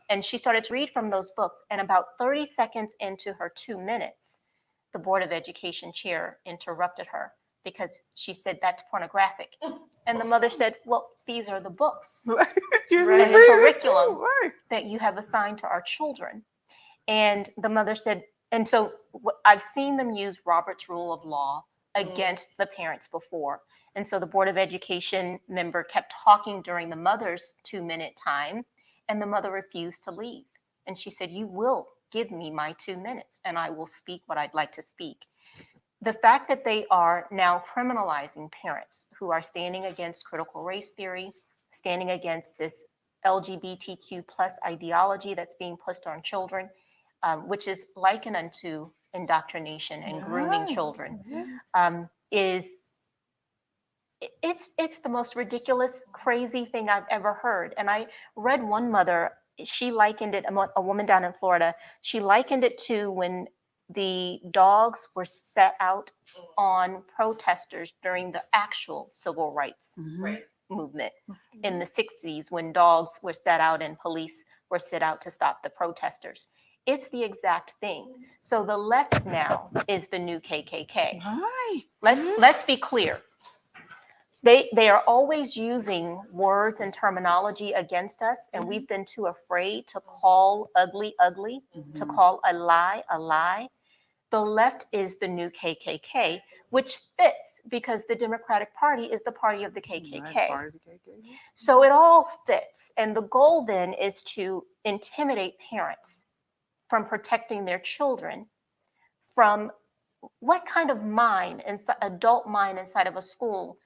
And she started to read from those books, and about 30 seconds into her 2 minutes, the Board of Education chair interrupted her because she said that's pornographic. And the mother said, well, these are the books and the curriculum that you have assigned to our children. And the mother said, and so I've seen them use Robert's Rule of Law against the parents before. And so the Board of Education member kept talking during the mother's 2 minute time, and the mother refused to leave. And she said, you will give me my 2 minutes and I will speak what I'd like to speak. The fact that they are now criminalizing parents who are standing against critical race theory, standing against this LGBTQ plus ideology that's being pushed on children, which is likened unto indoctrination and grooming children, it's the most ridiculous, crazy thing I've ever heard. And I read one mother, she likened it, a woman down in Florida, she likened it to when the dogs were set out on protesters during the actual civil rights movement in the 60s, when dogs were set out and police were set out to stop the protesters. It's the exact thing. So the left now is the new KKK. Right. Let's be clear. They are always using words and terminology against us, and we've been too afraid to call ugly, ugly, to call a lie, a lie. The left is the new KKK, which fits because the Democratic Party is the party of the KKK. So it all fits. And the goal then is to intimidate parents from protecting their children from what kind of mind, adult mind inside of a school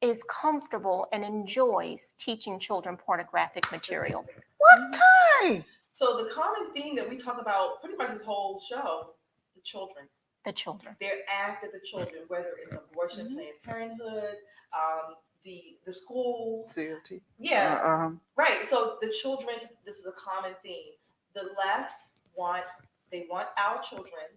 is comfortable and enjoys teaching children pornographic material. What kind? So the common theme that we talk about pretty much this whole show, the children. The children. They're after the children, whether it's abortion, Planned Parenthood, the schools. CRT. Yeah. Right. So the children, this is a common theme. The left want our children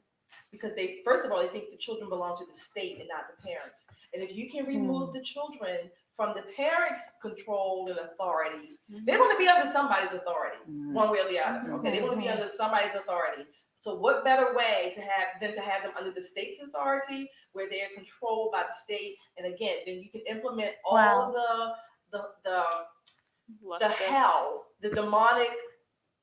because they, first of all, they think the children belong to the state and not the parents. And if you can remove the children from the parents' control and authority, they want to be under somebody's authority, one way or the other. Okay, they want to be under somebody's authority. So what better way to have them under the state's authority, where they're controlled by the state? And again, then you can implement all of the hell, the demonic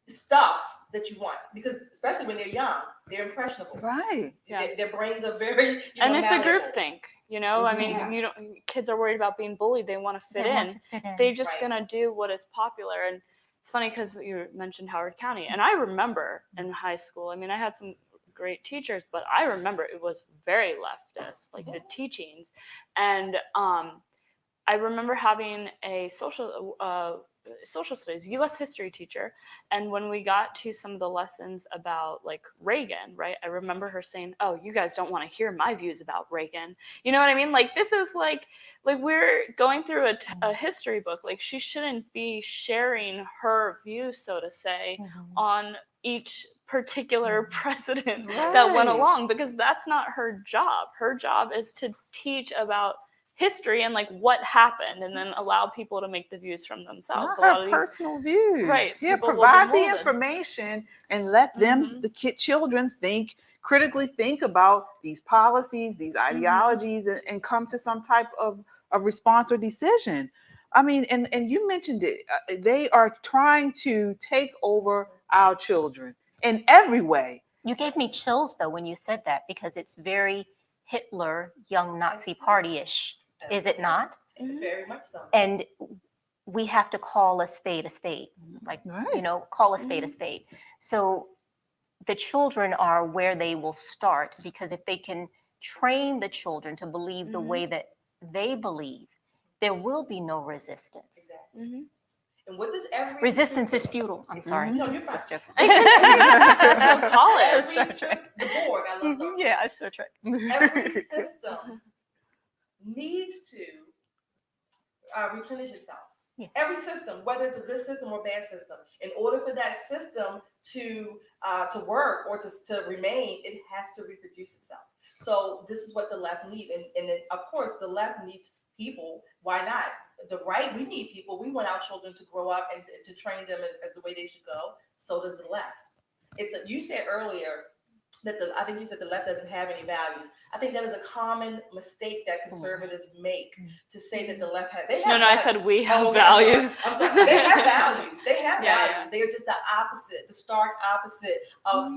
stuff that you want, because especially when they're young, they're impressionable. Right. Their brains are very, and it's malleable. a group think. I mean, kids are worried about being bullied. They want to fit in. They're just gonna do what is popular. And it's funny because you mentioned Howard County, and I remember in high school. I mean, I had some great teachers, but I remember it was very leftist, like the teachings. And I remember having a social studies, U.S. history teacher, and when we got to some of the lessons about like Reagan, right, I remember her saying, "Oh, you guys don't want to hear my views about Reagan." You know what I mean? Like, this is like we're going through a history book. Like, she shouldn't be sharing her views, so to say, on each particular president that went along, because that's not her job. Her job is to teach about history and like what happened, and then allow people to make the views from themselves. Not her personal views. Right. Yeah, People will provide be the molded. information and let them, the children, critically think about these policies, these ideologies, and come to some type of response or decision. I mean, and you mentioned it. They are trying to take over our children in every way. You gave me chills though when you said that, because it's very Hitler, young Nazi party-ish. Is it not? Very much so. And we have to call a spade, like, call a spade a spade. So the children are where they will start, because if they can train the children to believe the way that they believe, there will be no resistance. Exactly. And what does every resistance is futile. I'm sorry. No, you're fine. Just joking. Call it. The Borg, I love Star Trek. Yeah, Star Trek. Every system needs to replenish itself. Yes. Every system, whether it's a good system or bad system, in order for that system to work or to remain, it has to reproduce itself. So this is what the left needs, and then of course the left needs people. Why not? The right, we need people. We want our children to grow up and to train them as the way they should go. So does the left. You said earlier that I think you said the left doesn't have any values. I think that is a common mistake that conservatives make, to say that the left has. They have I said we have values. I'm sorry. They have values. They have values. They are just the opposite, the stark opposite of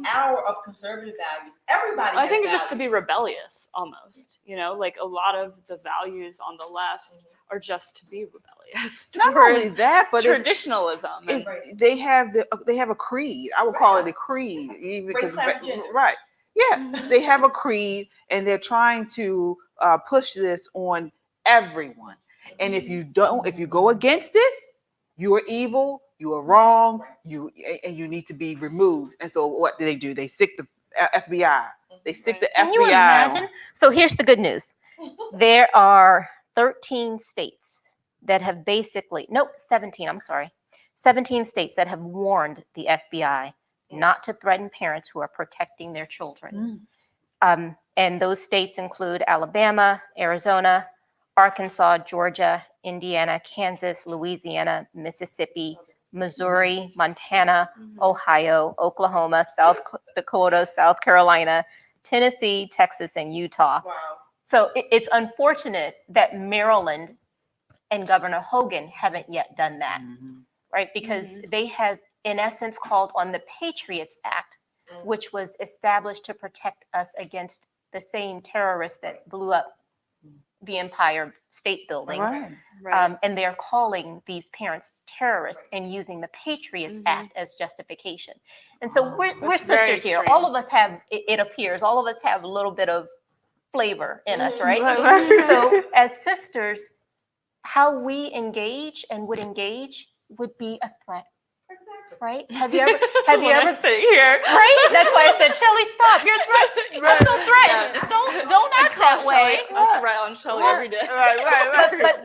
conservative values. Everybody. I think has it's just to be values. rebellious, almost. Like a lot of the values on the left are just to be rebellious. Not only that, but traditionalism. They have a creed. I would call it a creed, even Race, class, and gender. Right. Yeah, they have a creed, and they're trying to push this on everyone. And if you go against it, you are evil, you are wrong, you need to be removed. And so what do? They sick the FBI. They sick the FBI. Can you imagine? So here's the good news. There are 13 states that have 17, I'm sorry. 17 states that have warned the FBI not to threaten parents who are protecting their children. And those states include Alabama, Arizona, Arkansas, Georgia, Indiana, Kansas, Louisiana, Mississippi, Missouri, Montana, Ohio, Oklahoma, South Dakota, South Carolina, Tennessee, Texas, and Utah. Wow. So it's unfortunate that Maryland and Governor Hogan haven't yet done that, right? Because they have, in essence, called on the Patriots Act, which was established to protect us against the same terrorists that blew up the Empire State Buildings. Right. And they're calling these parents terrorists and using the Patriots Act as justification. And so we're That's very sisters here. extreme. All of us have, it appears, all of us have a little bit of flavor in us, right? Right. So as sisters, how we engage and would engage would be a threat, right? Have you ever sit here? right? That's why I said, Shelly, stop. You're threatened. I feel threatened. Don't act that way. A threat on Shelly every day.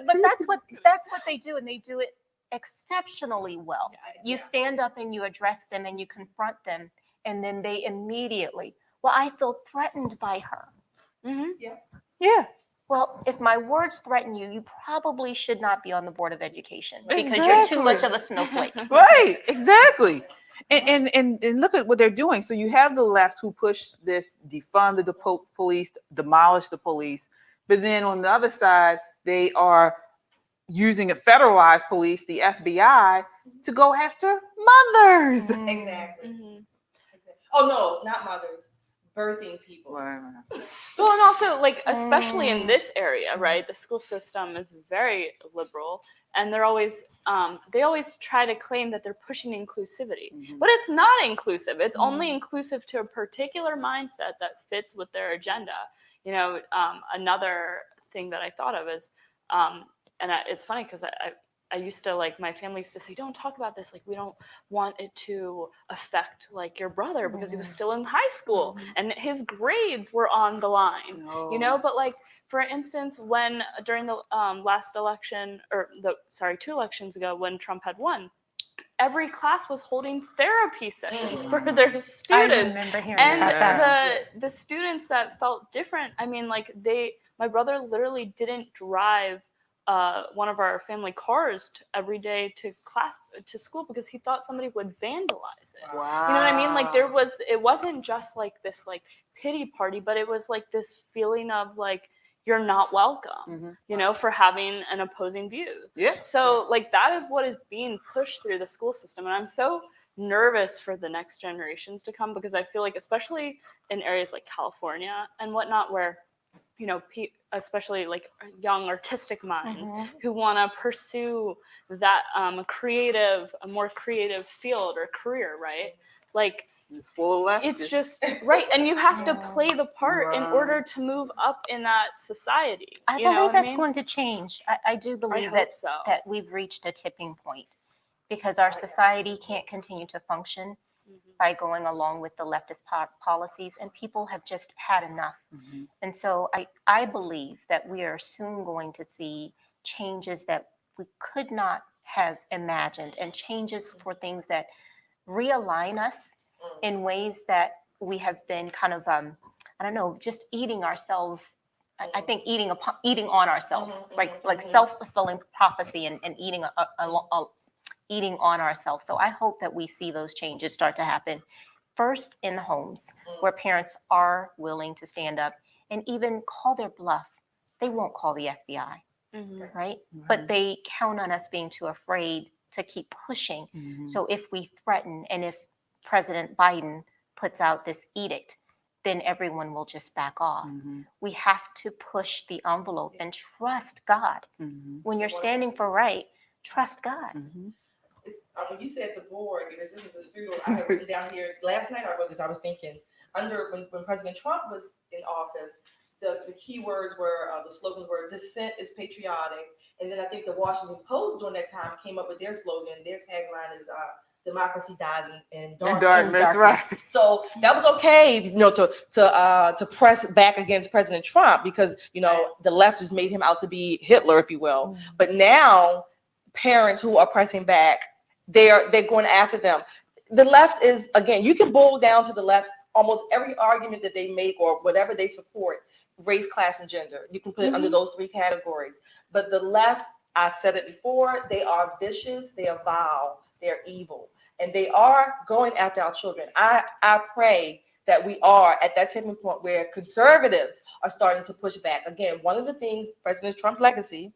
But that's what they do, and they do it exceptionally well. You stand up and you address them and you confront them, and then they immediately, well, I feel threatened by her. Yeah. Well, if my words threaten you, you probably should not be on the Board of Education because you're too much of a snowflake. Right, exactly. And look at what they're doing. So you have the left who push this defund the police, demolish the police, but then on the other side, they are using a federalized police, the FBI, to go after mothers. Exactly. Oh no, not mothers. Birthing people. Wow. Well, and also, like, especially in this area, right? The school system is very liberal, and they're always, they always try to claim that they're pushing inclusivity, but it's not inclusive. It's only inclusive to a particular mindset that fits with their agenda. You know, another thing that I thought of is, it's funny because I used to, like, my family used to say, don't talk about this. Like, we don't want it to affect, like, your brother because he was still in high school and his grades were on the line, you know? But, like, for instance, when during the last election, or 2 elections ago when Trump had won, every class was holding therapy sessions for their students. I remember hearing about that. And the students that felt different, I mean, like, my brother literally didn't drive one of our family cars every day to school because he thought somebody would vandalize it. Wow. You know what I mean? Like, it wasn't just like this, like, pity party, but it was like this feeling of, like, you're not welcome, you know, for having an opposing view. Yeah. So, like, that is what is being pushed through the school system. And I'm so nervous for the next generations to come because I feel like, especially in areas like California and whatnot, where, you know, especially like young artistic minds who want to pursue that a more creative field or career, right? Like, it's full of left. it's just right, and you have to play the part in order to move up in that society. I believe that's going to change. I do believe hope so. that we've reached a tipping point because our society can't continue to function by going along with the leftist policies, and people have just had enough. And so I believe that we are soon going to see changes that we could not have imagined, and changes for things that realign us in ways that we have been kind of, I don't know, just eating ourselves. I think eating on ourselves, right? Like self-fulfilling prophecy and eating eating on ourselves. So I hope that we see those changes start to happen first in the homes where parents are willing to stand up and even call their bluff. They won't call the FBI, right? But they count on us being too afraid to keep pushing. So if we threaten and if President Biden puts out this edict, then everyone will just back off. We have to push the envelope and trust God. When you're standing for right, trust God. When you said the board, in resistance is futile, I had written down here, last night I wrote this, I was thinking, when President Trump was in office, the key words were, the slogans were, dissent is patriotic. And then I think the Washington Post during that time came up with their slogan, their tagline is, democracy dies in darkness. Right. So that was okay, you know, to press back against President Trump because, you know, the left just made him out to be Hitler, if you will. But now parents who are pressing back, they're going after them. The left is, again, you can boil down to the left almost every argument that they make or whatever they support, race, class, and gender. You can put it under those 3 categories. But the left, I've said it before, they are vicious, they are vile. they're evil. And they are going after our children. I pray that we are at that tipping point where conservatives are starting to push back. Again, one of the things, President Trump's legacy,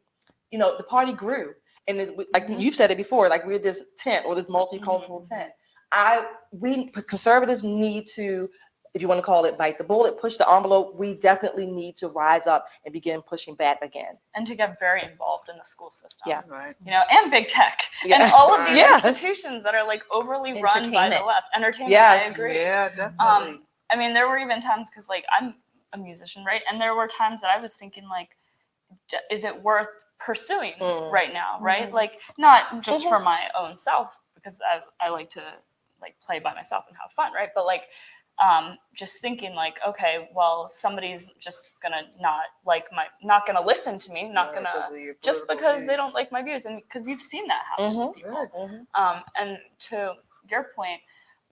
the party grew. And like you've said it before, like we're this tent or this multicultural tent. We conservatives need to, if you want to call it bite the bullet, push the envelope, we definitely need to rise up and begin pushing back again. And to get very involved in the school system. Yeah. Right. And big tech. Yeah. And all of these Yeah. institutions that are like overly run by the Entertainment. left. Entertainment, Yes. I agree. Yeah, definitely. I mean, there were even times, because like I'm a musician, right? And there were times that I was thinking like, is it worth pursuing right now, right? Like not just for my own self, because I like to like play by myself and have fun, right? But like just thinking like, okay, well, somebody's just gonna not gonna listen to me, not Right, gonna just because they don't like my views, and because you've seen that happen to people. And to your point,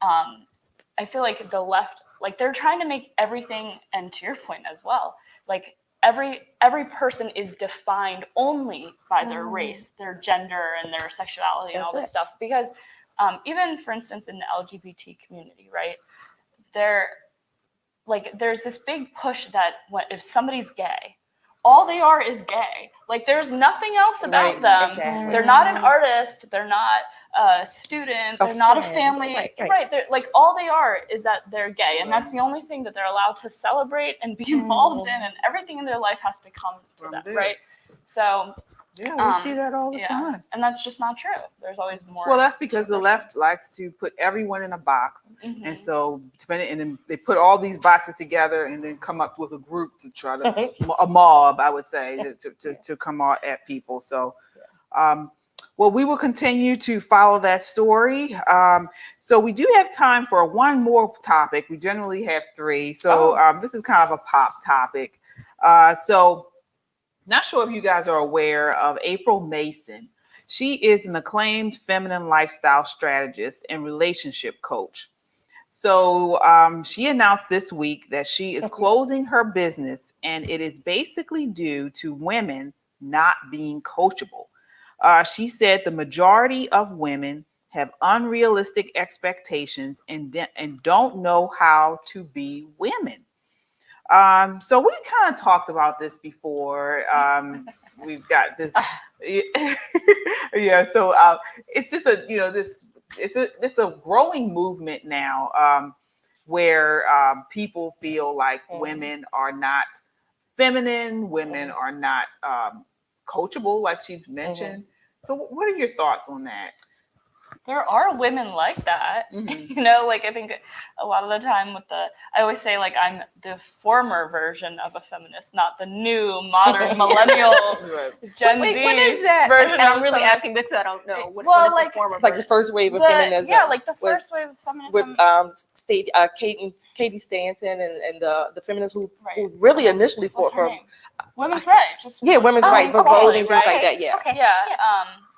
I feel like the left, like they're trying to make everything, and to your point as well, like every person is defined only by their race, their gender, and their sexuality, and all this stuff. Because even, for instance, in the LGBT community, right, there's this big push that if somebody's gay, all they are is gay. Like there's nothing else about them. Exactly. They're not an artist. They're not a student. They're not a family. Right. They're, like all they are is that they're gay, and that's the only thing that they're allowed to celebrate and be involved in, and everything in their life has to come to them. Right. So Yeah, we see that all the time. and that's just not true. There's always more. Well, that's because the left likes to put everyone in a box, and so and then they put all these boxes together, and then come up with a group to try to a mob, I would say, to come out at people. So, well, we will continue to follow that story. So we do have time for one more topic. We generally have three, so this is kind of a pop topic. So. Not sure if you guys are aware of April Mason. She is an acclaimed feminine lifestyle strategist and relationship coach. So she announced this week that she is closing her business, and it is basically due to women not being coachable. She said the majority of women have unrealistic expectations and don't know how to be women. So we kind of talked about this before. We've got this, yeah. So it's just it's a growing movement now, where people feel like women are not feminine, women are not coachable, like she mentioned. So what are your thoughts on that? There are women like that, like I think a lot of the time I always say like I'm the former version of a feminist, not the new modern millennial Gen Z what is that? version. And I'm really asking because I don't know. What is like the former It's like the first wave of feminism. Yeah, like the first wave of feminism. With Katie Stanton and the feminists who really initially fought for women's rights. Women's rights, for voting, things like that. Yeah. Okay. Yeah.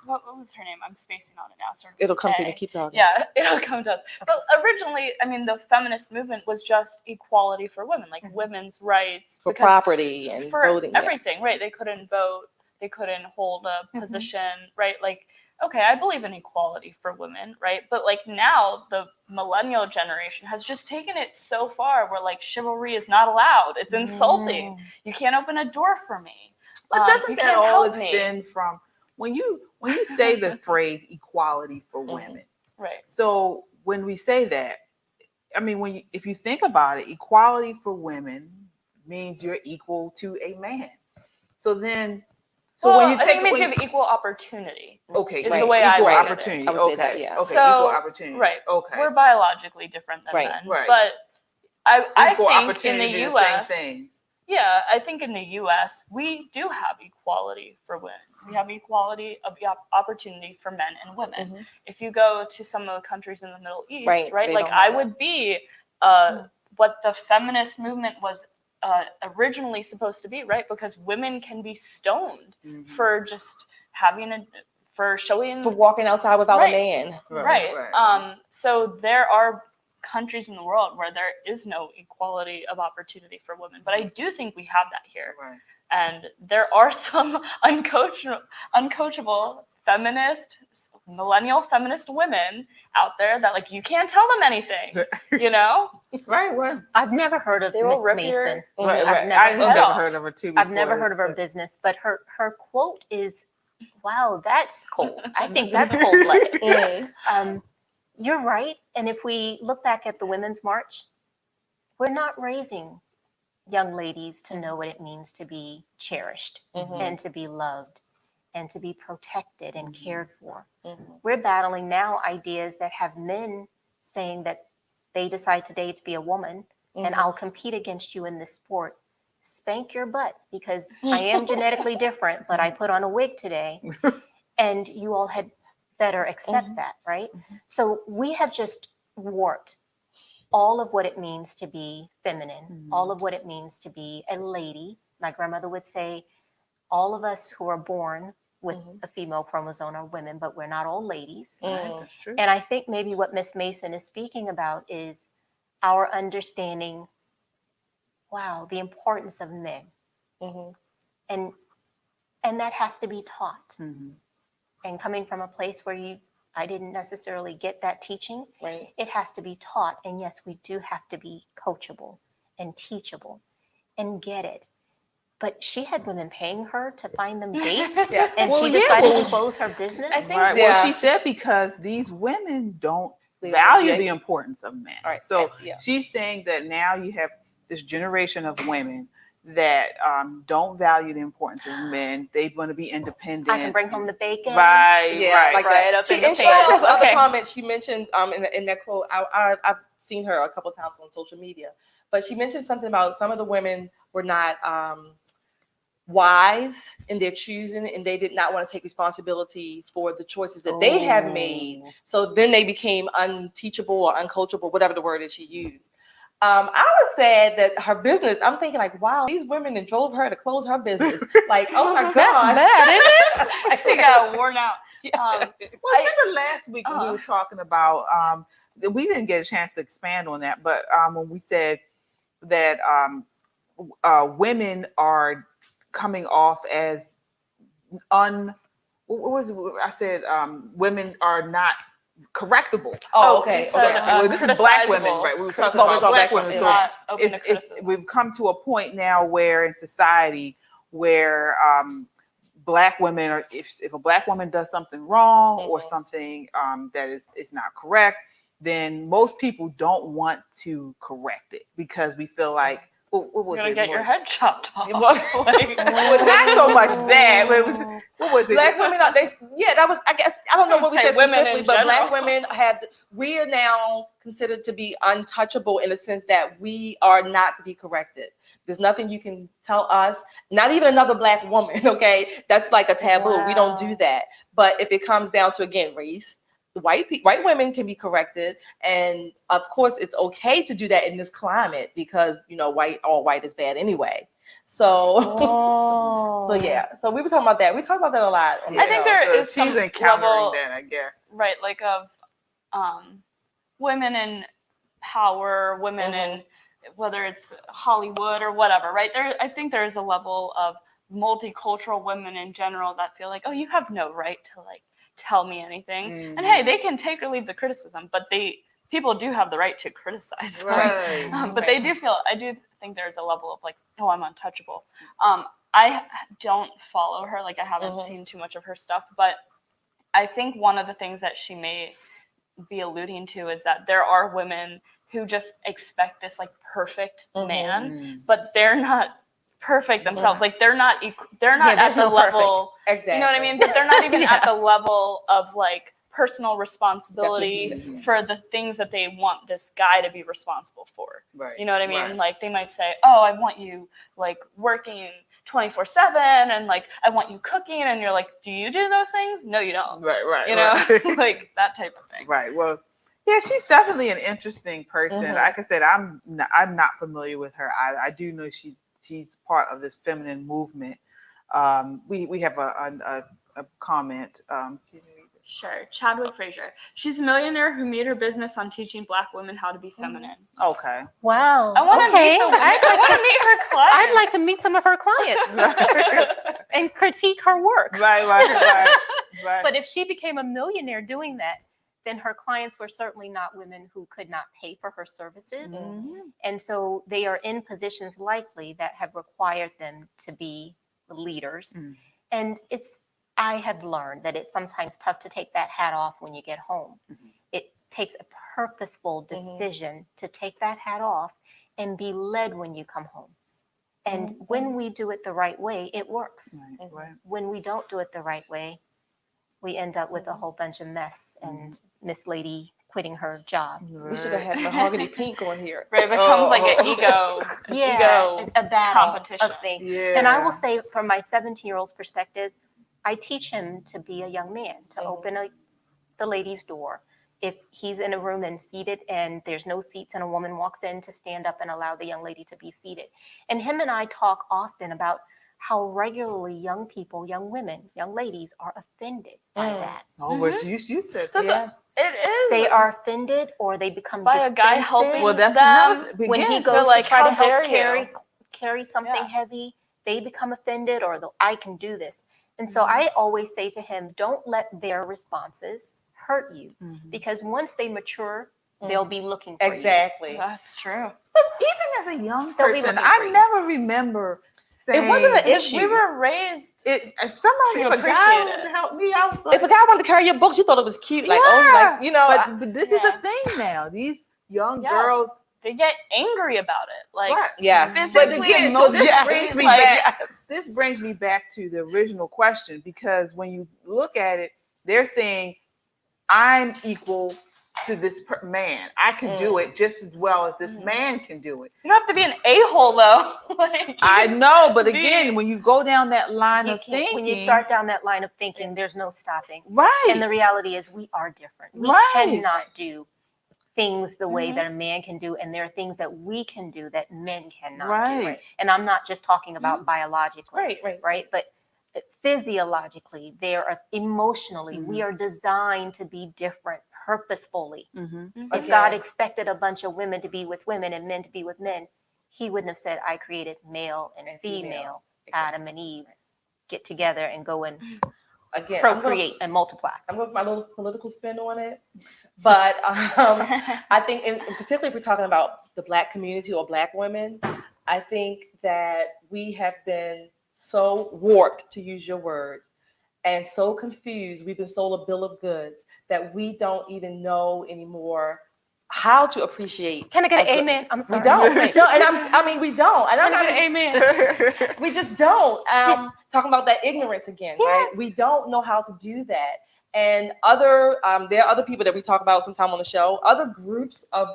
What was her name? I'm spacing on it now. It'll come to me. Keep talking. Yeah, it'll come to us. But originally, I mean, the feminist movement was just equality for women, like women's rights. For property and for voting. everything, right? They couldn't vote. They couldn't hold a position, right? Like, okay, I believe in equality for women, right? But like now, the millennial generation has just taken it so far where like chivalry is not allowed. It's insulting. You can't open a door for me. But doesn't that all extend from when you say the phrase equality for women, right? So when we say that, I mean, if you think about it, equality for women means you're equal to a man. So then, when you take, it means you have equal opportunity. Okay, is the way I equal look opportunity. At it. Okay, that, yeah. Okay, so, equal opportunity. Right. Okay. We're biologically different than men, but I think in the U.S. same things. Yeah, I think in the U.S. we do have equality for women. We have equality of opportunity for men and women. If you go to some of the countries in the Middle East, right? Like I would be what the feminist movement was originally supposed to be, right? Because women can be stoned for just for walking outside without a man. Right. So there are countries in the world where there is no equality of opportunity for women, but I do think we have that here. And there are some uncoachable millennial feminist women out there that like you can't tell them anything, you know? Right. Well, I've never heard of They will Miss rip Mason. your- right, I've right. I've never never of- heard of her too. I've never heard of her business, but her quote is, "Wow, that's cold. I think that's cold-blooded." You're right. And if we look back at the Women's March, we're not raising young ladies to know what it means to be cherished and to be loved and to be protected and cared for. We're battling now ideas that have men saying that they decide today to be a woman and I'll compete against you in this sport. Spank your butt because I am genetically different, but I put on a wig today and you all had better accept that, right? So we have just warped all of what it means to be feminine, all of what it means to be a lady. My grandmother would say, all of us who are born with a female chromosome are women, but we're not all ladies. That's true. And I think maybe what Miss Mason is speaking about is our understanding, wow, the importance of men. And that has to be taught. And coming from a place where I didn't necessarily get that teaching, it has to be taught. And yes, we do have to be coachable and teachable and get it. But she had women paying her to find them dates, and she decided to close her business. I think, Right. Well, she said because these women don't value the importance of men. Right. So she's saying that now you have this generation of women that don't value the importance of men. They want to be independent. I can bring home the bacon. Right. Like Right that. up in And the she also face. has other Okay. comments she mentioned in that quote. I've seen her a couple times on social media, but she mentioned something about some of the women were not wise in their choosing, and they did not want to take responsibility for the choices that they have made. So then they became unteachable or uncoachable, whatever the word is she used. I was sad that her business, I'm thinking like, wow, these women that drove her to close her business. Like, oh my gosh. That's bad, isn't it? She got worn out. Well, remember last week when we were talking about, we didn't get a chance to expand on that, but when we said that women are coming off as women are not correctable. Okay. Well, this is black women, right? We were talking about black women. So Not open to criticism. we've come to a point now where in society where black women are, if a black woman does something wrong or something that is not correct, then most people don't want to correct it because we feel like, what was You're gonna it? get your head chopped off. Well, not so much that. But what was it? Black women are that was, I guess, I don't know what we Say said women specifically, in but black general. women we are now considered to be untouchable in the sense that we are not to be corrected. There's nothing you can tell us, not even another black woman, okay? That's like a taboo. We don't do that. But if it comes down to, again, race, white women can be corrected, and of course it's okay to do that in this climate because all white is bad anyway. So so we were talking about that. We talked about that a lot. I think there is she's some encountering level, that, I guess. right, like of women in power, women in whether it's Hollywood or whatever, right? I think there is a level of multicultural women in general that feel like, oh, you have no right to like tell me anything. And hey, they can take or leave the criticism, but people do have the right to criticize them. Right. But I do think there's a level of like, oh, I'm untouchable. I don't follow her, like I haven't seen too much of her stuff, but I think one of the things that she may be alluding to is that there are women who just expect this like perfect man, but they're not perfect themselves. Like they're not at the level, Exactly. you know what I mean? But they're not even at the level of like personal responsibility for the things that they want this guy to be responsible for. Right. You know what I mean? Right. Like they might say, oh, I want you like working 24/7 and like I want you cooking, and you're like, do you do those things? No, you don't. Right. You know, right. like that type of thing. Right. Well, yeah, she's definitely an interesting person. Like I said, I'm not familiar with her. I do know she's part of this feminine movement. We have a comment. Sure. Chadwick Fraser. She's a millionaire who made her business on teaching Black women how to be feminine. Okay. Wow. I want to Okay. meet her clients. I'd like to meet some of her clients and critique her work. Right. Right. But if she became a millionaire doing that, then her clients were certainly not women who could not pay for her services. And so they are in positions likely that have required them to be leaders. And I have learned that it's sometimes tough to take that hat off when you get home. It takes a purposeful decision to take that hat off and be led when you come home. And when we do it the right way, it works. Right. When we don't do it the right way, we end up with a whole bunch of mess and Miss Lady quitting her job. We should have had mahogany pink on here. Right, it becomes like an ego, a battle competition. of things. Yeah. And I will say, from my 17-year-old's perspective, I teach him to be a young man, to open the ladies' door. If he's in a room and seated and there's no seats and a woman walks in, to stand up and allow the young lady to be seated. And him and I talk often about how regularly young people, young women, young ladies are offended by that. Oh, but you said That's that. It is. They are offended, or they become by a guy defensive. helping Well, that's them. another. When he Again, goes like, to try "How to help dare you?" carry something Yeah. heavy, they become offended, or I can do this. And so I always say to him, don't let their responses hurt you, because once they mature, they'll be looking for Exactly. That's true. But even as a young They'll be person, looking for I you. never remember saying It wasn't an issue. We were raised If somebody, to if a guy appreciate wanted it. to help me, I was like, If a guy wanted to carry your books, you thought it was cute. Like, oh, you like, you know. But this is a thing now. These young Yeah. girls, they get angry about it. Like, right. Yes. But physically, again, so this Yes. brings me Like, back. yes. This brings me back to the original question, because when you look at it, they're saying, I'm equal to this man. I can do it just as well as this man can do it. you don't have to be an a-hole though. Like, I know, but be- again, when you go down that line You of can't, thinking, when you start down that line of thinking, there's no stopping. right? And the reality is, we are different. We Right. cannot do things the way that a man can do, and there are things that we can do that men cannot do. Right. And I'm not just talking about biologically, Right. But physiologically, there are emotionally, we are designed to be different purposefully. If God expected a bunch of women to be with women and men to be with men, he wouldn't have said, I created male and female, Adam and Eve, get together and go and Again, procreate and multiply. I'm going to put my little political spin on it. But I think, in particularly if we're talking about the Black community or Black women, I think that we have been so warped, to use your words, and so confused. We've been sold a bill of goods that we don't even know anymore how to appreciate. Can I get a an good- amen? I'm sorry. We don't. We don't. And I mean, we don't. And I'm Can I not get an amen? we just don't. Talking about that ignorance again, right? Yes. We don't know how to do that. And there are other people that we talk about sometime on the show, other groups of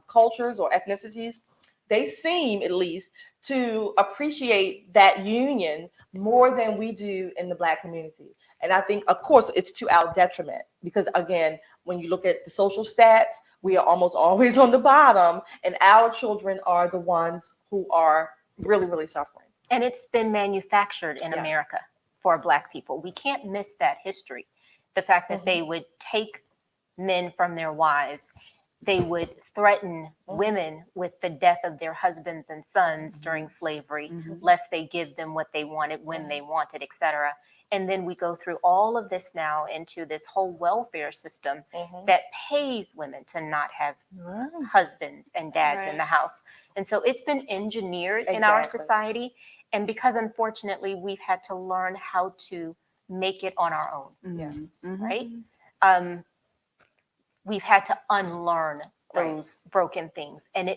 cultures or ethnicities, they seem at least to appreciate that union more than we do in the Black community. And I think, of course, it's to our detriment, because again, when you look at the social stats, we are almost always on the bottom, and our children are the ones who are really, really suffering. And it's been manufactured in America for Black people. We can't miss that history. The fact that they would take men from their wives, they would threaten women with the death of their husbands and sons during slavery, lest they give them what they wanted when they wanted, etc. And then we go through all of this now into this whole welfare system that pays women to not have husbands and dads in the house. And so it's been engineered in our society. And because unfortunately we've had to learn how to make it on our own, right? We've had to unlearn those broken things. And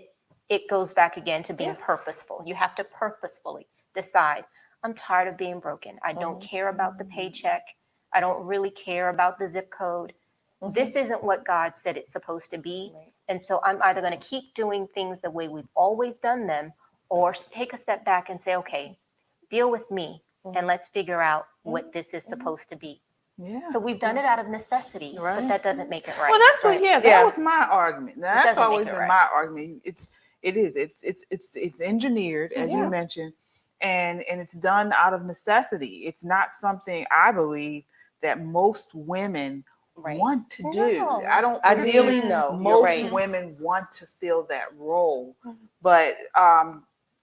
it goes back again to being purposeful. You have to purposefully decide, I'm tired of being broken. I don't care about the paycheck. I don't really care about the zip code. This isn't what God said it's supposed to be. And so I'm either going to keep doing things the way we've always done them, or take a step back and say, okay, deal with me and let's figure out what this is supposed to be. So we've done it out of necessity, but that doesn't make it right. Well, that's what. That was my argument. That's doesn't always make it been right. my argument. It's engineered, as you mentioned, and it's done out of necessity. It's not something I believe that most women want to do. No. I don't. Ideally, believe no. You're Most right. women want to fill that role, but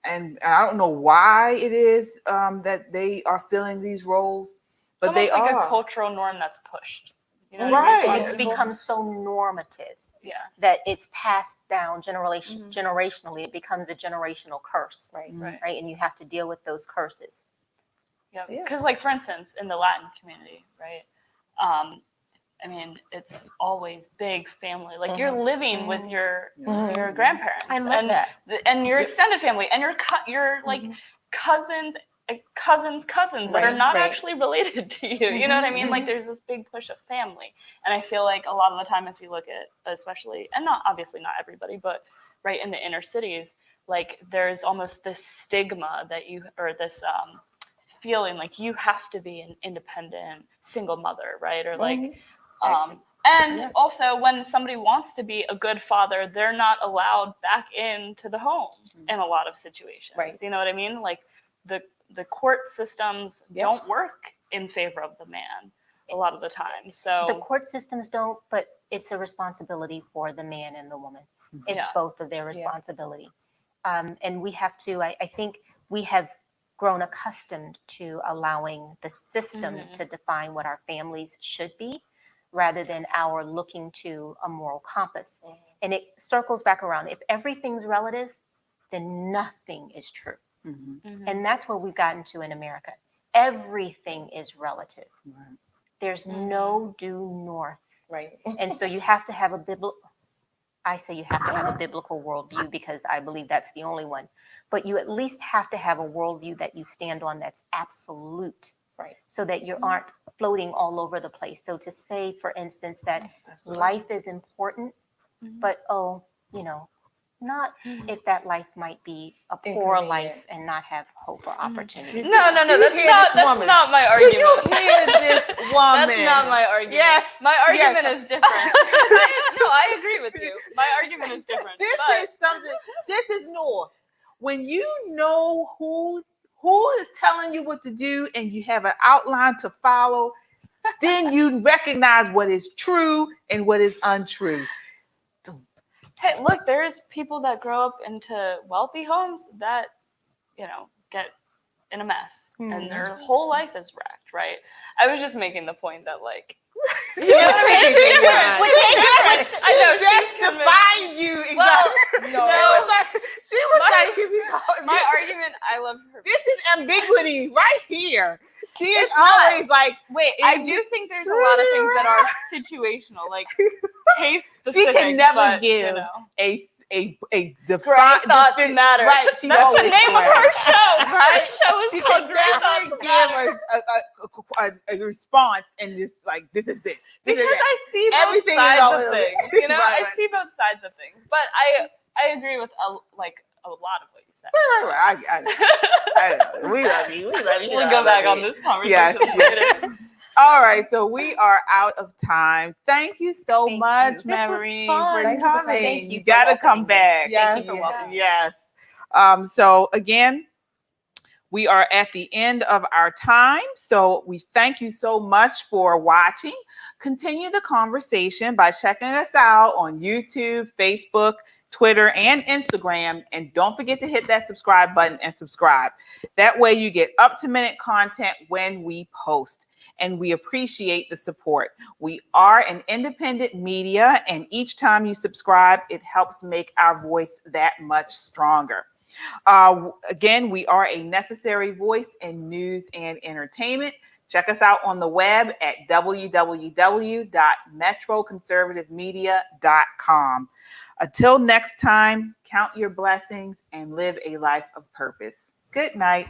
and I don't know why it is that they are filling these roles. but they almost like are. a cultural norm that's pushed. You know Right. what I mean? It's become so normative Yeah. that it's passed down generationally. It becomes a generational curse, Right. right? And you have to deal with those curses. Yeah, Yeah. because like for instance, in the Latin community, right? I mean, it's always big family. Like you're living with your grandparents I love and that. and your extended family and your like cousins that are not actually related to you. You know what I mean? Like there's this big push of family, and I feel like a lot of the time, if you look at especially, and not obviously not everybody, but right in the inner cities, like there's almost this stigma that you or this feeling like you have to be an independent single mother, right? Or like, and also when somebody wants to be a good father, they're not allowed back into the home in a lot of situations. Right. You know what I mean? Like the court systems don't work in favor of the man a lot of the time. So The court systems don't, but it's a responsibility for the man and the woman. It's both of their responsibility. And we have to, I think we have grown accustomed to allowing the system to define what our families should be rather than our looking to a moral compass. And it circles back around. If everything's relative, then nothing is true. And that's what we've gotten to in America. Everything is relative. There's no due north. Right. And so you have to have a biblical, I say you have to have a biblical worldview because I believe that's the only one. But you at least have to have a worldview that you stand on that's absolute. Right. So that you aren't floating all over the place. So to say, for instance, that life is important, but not if that life might be a poor life and not have hope or opportunity. no, that's not my argument. Do you hear this woman? That's not my argument. Yes. My argument is different. I agree with you. My argument is different. This is north. When you know who is telling you what to do and you have an outline to follow, then you recognize what is true and what is untrue. Hey, look, there's people that grow up into wealthy homes that, get in a mess and their whole life is wrecked, right? I was just making the point that, like, She just defined you exactly. She was like, my argument, I love her. This is ambiguity right here. She is It's not. always like, Wait, I do think there's a lot of things that are situational, like case specific. she can never but, give a Great thoughts matter. Right, That's the name of her show. Right? Her show is She called can Great Thoughts never Matter. give a response in this, like, this is this. Because I see both Everything is sides all of over. things. Right, I right. see both sides of things, but I agree with a lot of what you said. I know. We love you. We'll go back on this conversation later. All right, so we are out of time. Thank you so Thank much, you. This was Maureen, fun. for Thank you for coming. thank you You for got to welcoming come me. back. Thank you for welcoming me. Yes. So again, we are at the end of our time. So we thank you so much for watching. Continue the conversation by checking us out on YouTube, Facebook, Twitter, and Instagram. And don't forget to hit that subscribe button and subscribe. That way you get up-to-minute content when we post. And we appreciate the support. We are an independent media, and each time you subscribe, it helps make our voice that much stronger. Again, we are a necessary voice in news and entertainment. Check us out on the web at www.metroconservativemedia.com. Until next time, count your blessings and live a life of purpose. Good night.